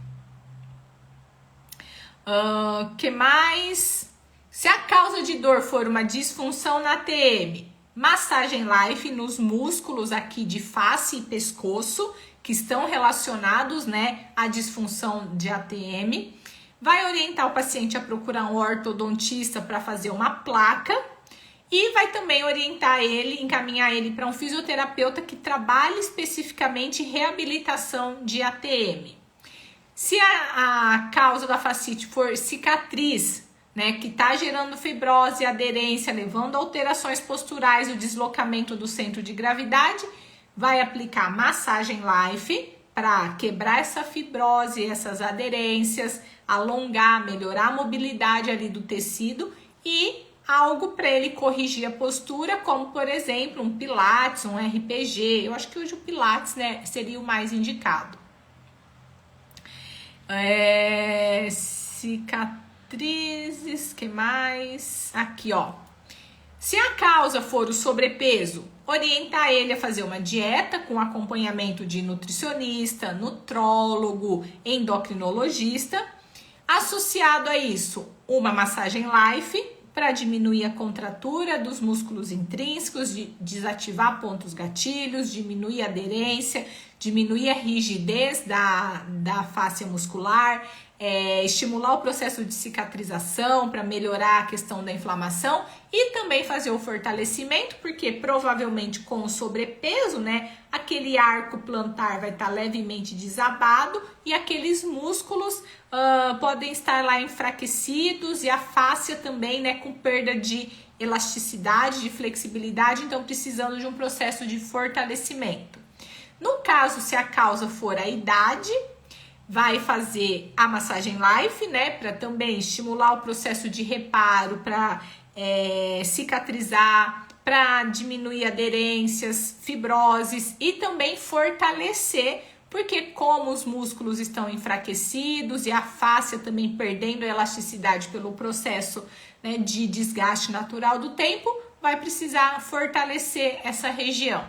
[SPEAKER 1] Que mais? Se a causa de dor for uma disfunção na TM, massagem Life nos músculos aqui de face e pescoço, que estão relacionados, né, à disfunção de ATM. Vai orientar o paciente a procurar um ortodontista para fazer uma placa. E vai também orientar ele, encaminhar ele para um fisioterapeuta que trabalhe especificamente reabilitação de ATM. Se a causa da fascite for cicatriz, né, que está gerando fibrose e aderência, levando a alterações posturais e o deslocamento do centro de gravidade, vai aplicar massagem Life para quebrar essa fibrose, essas aderências, alongar, melhorar a mobilidade ali do tecido e algo para ele corrigir a postura, como por exemplo um pilates, um RPG. Eu acho que hoje o pilates, né, seria o mais indicado. Cicatrizes, que mais? Aqui, ó. Se a causa for o sobrepeso, orientar ele a fazer uma dieta com acompanhamento de nutricionista, nutrólogo, endocrinologista. Associado a isso, uma massagem Life para diminuir a contratura dos músculos intrínsecos, desativar pontos gatilhos, diminuir a aderência, diminuir a rigidez da face muscular, estimular o processo de cicatrização para melhorar a questão da inflamação e também fazer o fortalecimento, porque provavelmente com o sobrepeso, né, aquele arco plantar vai estar levemente desabado e aqueles músculos podem estar lá enfraquecidos e a fáscia também, né, com perda de elasticidade, de flexibilidade, então precisando de um processo de fortalecimento. No caso, se a causa for a idade, vai fazer a massagem Life, né, para também estimular o processo de reparo, para cicatrizar, para diminuir aderências, fibroses e também fortalecer, porque como os músculos estão enfraquecidos e a fáscia também perdendo a elasticidade pelo processo, né, de desgaste natural do tempo, vai precisar fortalecer essa região.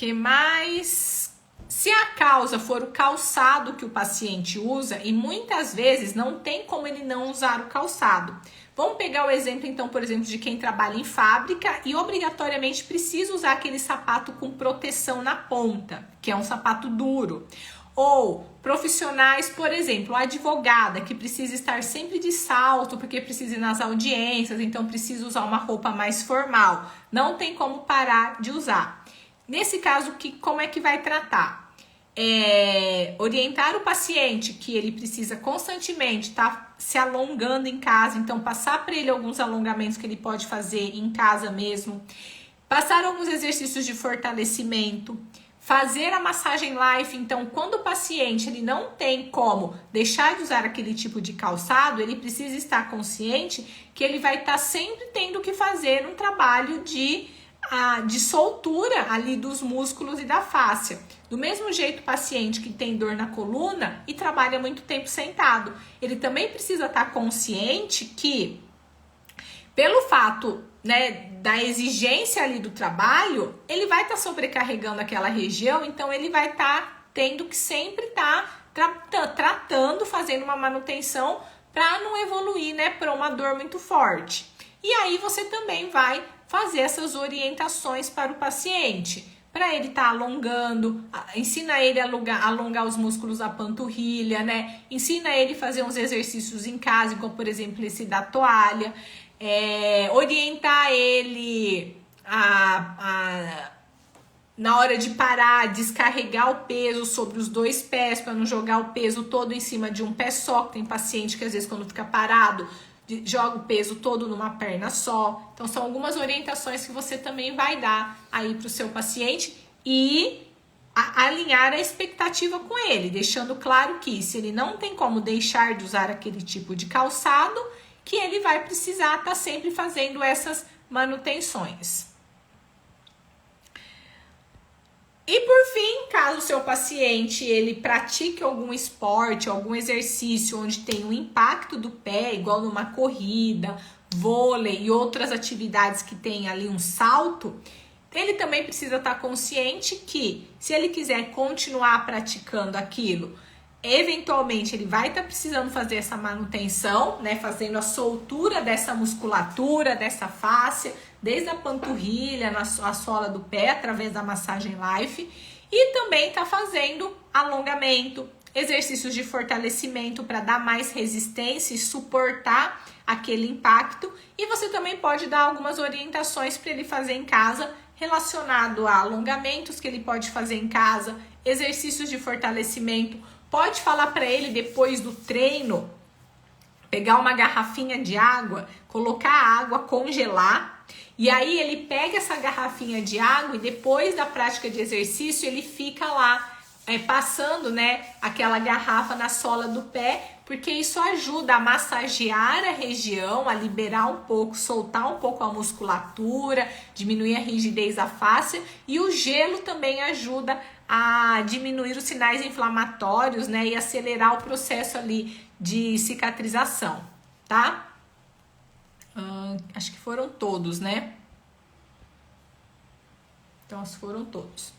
[SPEAKER 1] Que mais? Se a causa for o calçado que o paciente usa, e muitas vezes não tem como ele não usar o calçado. Vamos pegar o exemplo, então, por exemplo, de quem trabalha em fábrica e obrigatoriamente precisa usar aquele sapato com proteção na ponta, que é um sapato duro. Ou profissionais, por exemplo, a advogada que precisa estar sempre de salto porque precisa ir nas audiências, então precisa usar uma roupa mais formal. Não tem como parar de usar. Nesse caso, como é que vai tratar? Orientar o paciente que ele precisa constantemente estar se alongando em casa, então passar para ele alguns alongamentos que ele pode fazer em casa mesmo, passar alguns exercícios de fortalecimento, fazer a massagem life. Então, quando o paciente ele não tem como deixar de usar aquele tipo de calçado, ele precisa estar consciente que ele vai estar sempre tendo que fazer um trabalho de soltura ali dos músculos e da fáscia. Do mesmo jeito, o paciente que tem dor na coluna e trabalha muito tempo sentado, ele também precisa estar consciente que, pelo fato, né, da exigência ali do trabalho, ele vai estar sobrecarregando aquela região, então ele vai estar tendo que sempre estar tratando, fazendo uma manutenção para não evoluir, né, para uma dor muito forte. E aí você também vai fazer essas orientações para o paciente, para ele estar alongando, ensina ele a alongar os músculos da panturrilha, né? Ensina ele a fazer uns exercícios em casa, como por exemplo esse da toalha, orientar ele na hora de parar, descarregar o peso sobre os dois pés, para não jogar o peso todo em cima de um pé só, que tem paciente que às vezes quando fica parado, joga o peso todo numa perna só. Então são algumas orientações que você também vai dar aí para o seu paciente e alinhar a expectativa com ele, deixando claro que se ele não tem como deixar de usar aquele tipo de calçado, que ele vai precisar estar sempre fazendo essas manutenções. E por fim, caso o seu paciente ele pratique algum esporte, algum exercício onde tem um impacto do pé, igual numa corrida, vôlei e outras atividades que tem ali um salto, ele também precisa estar consciente que se ele quiser continuar praticando aquilo, eventualmente ele vai estar precisando fazer essa manutenção, né, fazendo a soltura dessa musculatura, dessa fáscia, desde a panturrilha, a sola do pé, através da massagem life, e também está fazendo alongamento, exercícios de fortalecimento para dar mais resistência e suportar aquele impacto. E você também pode dar algumas orientações para ele fazer em casa, relacionado a alongamentos que ele pode fazer em casa, exercícios de fortalecimento. Pode falar para ele depois do treino, pegar uma garrafinha de água, colocar a água, congelar, e aí ele pega essa garrafinha de água e depois da prática de exercício ele fica lá passando, né, aquela garrafa na sola do pé, porque isso ajuda a massagear a região, a liberar um pouco, soltar um pouco a musculatura, diminuir a rigidez da face, e o gelo também ajuda a diminuir os sinais inflamatórios, né, e acelerar o processo ali de cicatrização, tá? Acho que foram todos, né? Então, foram todos.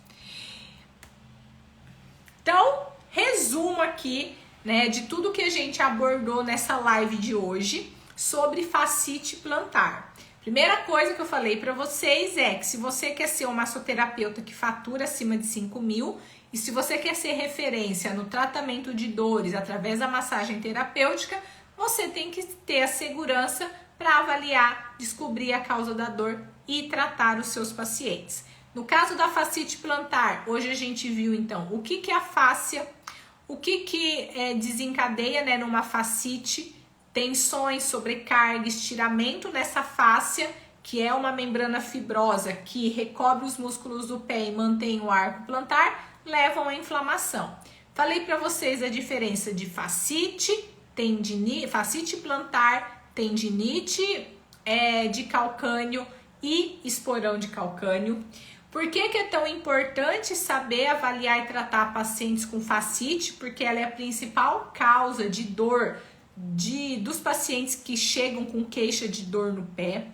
[SPEAKER 1] Então, resumo aqui, né, de tudo que a gente abordou nessa live de hoje sobre fascite plantar. Primeira coisa que eu falei para vocês é que se você quer ser um massoterapeuta que fatura acima de 5 mil e se você quer ser referência no tratamento de dores através da massagem terapêutica, você tem que ter a segurança para avaliar, descobrir a causa da dor e tratar os seus pacientes. No caso da fascite plantar, hoje a gente viu então o que é a fáscia, o que desencadeia, né, numa fascite, tensões, sobrecarga, estiramento nessa fáscia, que é uma membrana fibrosa que recobre os músculos do pé e mantém o arco plantar, levam à inflamação. Falei para vocês a diferença de fascite, fascite plantar, tendinite de calcânio e esporão de calcânio. Por que é tão importante saber avaliar e tratar pacientes com fascite? Porque ela é a principal causa de dor dos pacientes que chegam com queixa de dor no pé.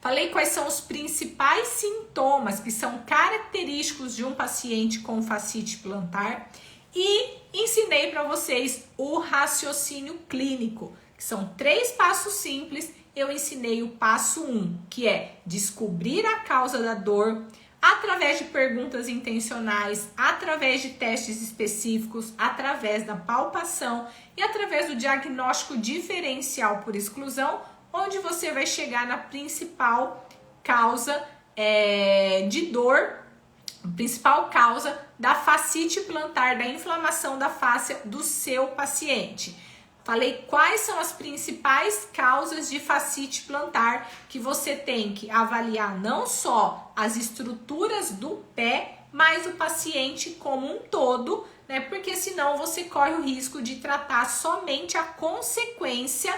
[SPEAKER 1] Falei quais são os principais sintomas que são característicos de um paciente com fascite plantar e ensinei para vocês o raciocínio clínico, que são 3 passos simples. Eu ensinei o passo 1, que é descobrir a causa da dor através de perguntas intencionais, através de testes específicos, através da palpação e através do diagnóstico diferencial por exclusão, onde você vai chegar na principal causa de dor, principal causa da fascite plantar, da inflamação da fáscia do seu paciente. Falei quais são as principais causas de fascite plantar que você tem que avaliar não só as estruturas do pé, mas o paciente como um todo, né? Porque senão você corre o risco de tratar somente a consequência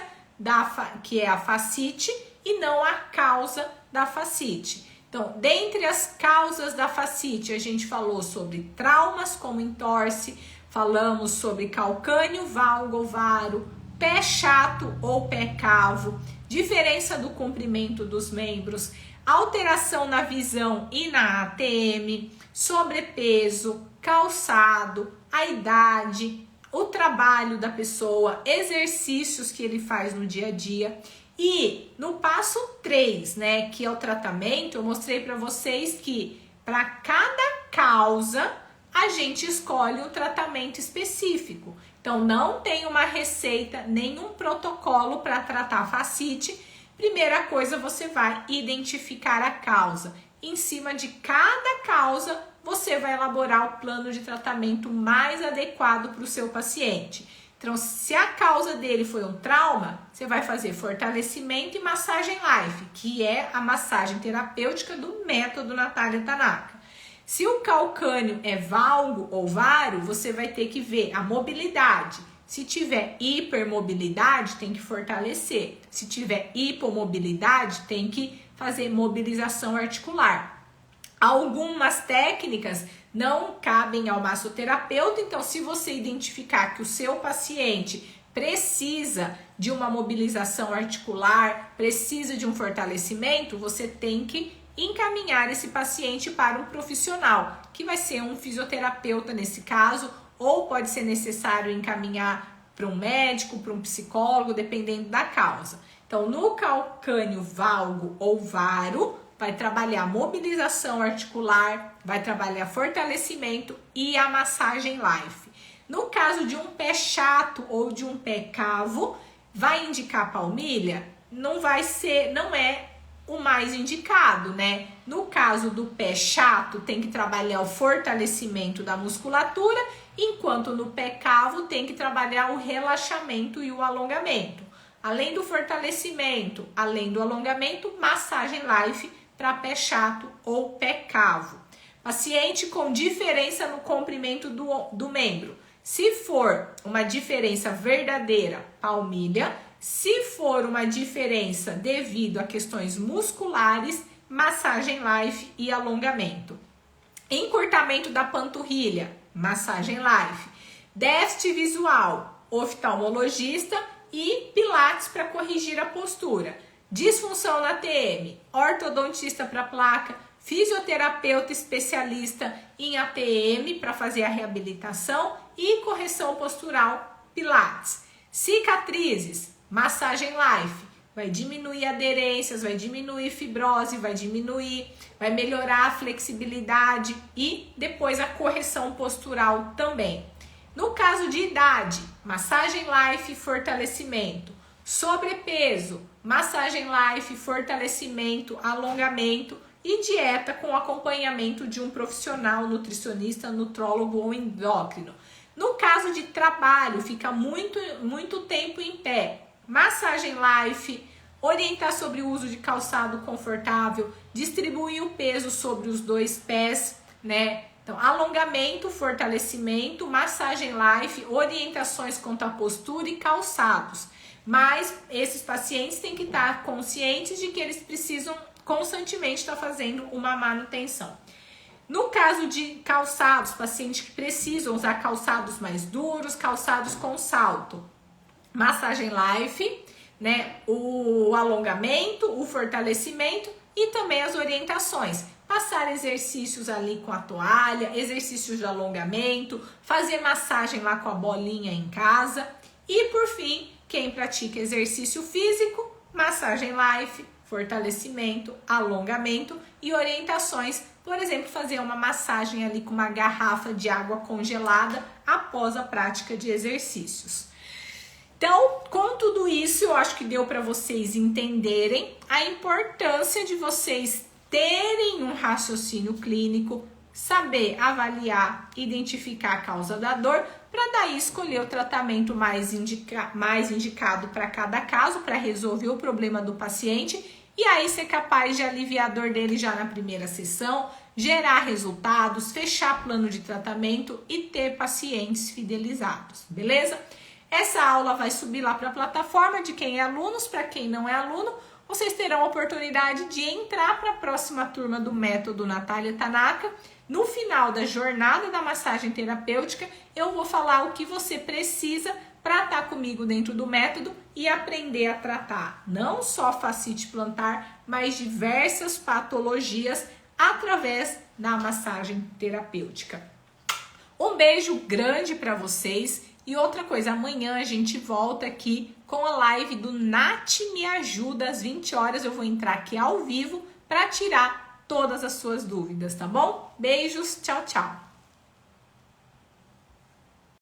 [SPEAKER 1] que é a fascite e não a causa da fascite. Então, dentre as causas da fascite, a gente falou sobre traumas como entorse, falamos sobre calcânio, valgo ou varo, pé chato ou pé cavo, diferença do comprimento dos membros, alteração na visão e na ATM, sobrepeso, calçado, a idade, o trabalho da pessoa, exercícios que ele faz no dia a dia. E no passo 3, né, que é o tratamento, eu mostrei para vocês que para cada causa a gente escolhe um tratamento específico. Então não tem uma receita, nenhum protocolo para tratar a fascite. Primeira coisa, você vai identificar a causa. Em cima de cada causa, você vai elaborar o plano de tratamento mais adequado para o seu paciente. Então, se a causa dele foi um trauma, você vai fazer fortalecimento e massagem life, que é a massagem terapêutica do método Natália Tanaka. Se o calcânio é valgo ou varo, você vai ter que ver a mobilidade. Se tiver hipermobilidade, tem que fortalecer. Se tiver hipomobilidade, tem que fazer mobilização articular. Algumas técnicas não cabem ao massoterapeuta, então se você identificar que o seu paciente precisa de uma mobilização articular, precisa de um fortalecimento, você tem que encaminhar esse paciente para um profissional, que vai ser um fisioterapeuta nesse caso, ou pode ser necessário encaminhar para um médico, para um psicólogo, dependendo da causa. Então, no calcânio valgo ou varo, vai trabalhar mobilização articular, vai trabalhar fortalecimento e a massagem life. No caso de um pé chato ou de um pé cavo, vai indicar palmilha? Não é o mais indicado, né? No caso do pé chato, tem que trabalhar o fortalecimento da musculatura, enquanto no pé cavo tem que trabalhar o relaxamento e o alongamento. Além do fortalecimento, além do alongamento, massagem life para pé chato ou pé cavo. Paciente com diferença no comprimento do membro. Se for uma diferença verdadeira, palmilha. Se for uma diferença devido a questões musculares, massagem life e alongamento. Encurtamento da panturrilha, massagem life. Déficit visual, oftalmologista e pilates para corrigir a postura. Disfunção na TM, ortodontista para placa, fisioterapeuta especialista em ATM para fazer a reabilitação e correção postural, pilates. Cicatrizes, massagem life, vai diminuir aderências, vai diminuir fibrose, vai melhorar a flexibilidade e depois a correção postural também. No caso de idade, massagem life, fortalecimento. Sobrepeso, massagem life, fortalecimento, alongamento e dieta com acompanhamento de um profissional, nutricionista, nutrólogo ou endócrino. No caso de trabalho, fica muito tempo em pé. Massagem life, orientar sobre o uso de calçado confortável, distribuir o peso sobre os 2 pés, né? Então, alongamento, fortalecimento, massagem life, orientações quanto à postura e calçados. Mas esses pacientes têm que estar conscientes de que eles precisam constantemente estar fazendo uma manutenção. No caso de calçados, pacientes que precisam usar calçados mais duros, calçados com salto. Massagem life, né, o alongamento, o fortalecimento e também as orientações. Passar exercícios ali com a toalha, exercícios de alongamento, fazer massagem lá com a bolinha em casa. E por fim, quem pratica exercício físico, massagem life, fortalecimento, alongamento e orientações. Por exemplo, fazer uma massagem ali com uma garrafa de água congelada após a prática de exercícios. Então, com tudo isso, eu acho que deu para vocês entenderem a importância de vocês terem um raciocínio clínico, saber avaliar, identificar a causa da dor, para daí escolher o tratamento mais indicado para cada caso, para resolver o problema do paciente e aí ser capaz de aliviar a dor dele já na primeira sessão, gerar resultados, fechar plano de tratamento e ter pacientes fidelizados, beleza? Essa aula vai subir lá para a plataforma de quem é aluno, para quem não é aluno, vocês terão a oportunidade de entrar para a próxima turma do Método Natália Tanaka. No final da jornada da massagem terapêutica, eu vou falar o que você precisa para estar comigo dentro do método e aprender a tratar não só fascite plantar, mas diversas patologias através da massagem terapêutica. Um beijo grande para vocês. E outra coisa, amanhã a gente volta aqui com a live do Nath Me Ajuda às 20 horas. Eu vou entrar aqui ao vivo para tirar todas as suas dúvidas, tá bom? Beijos, tchau, tchau!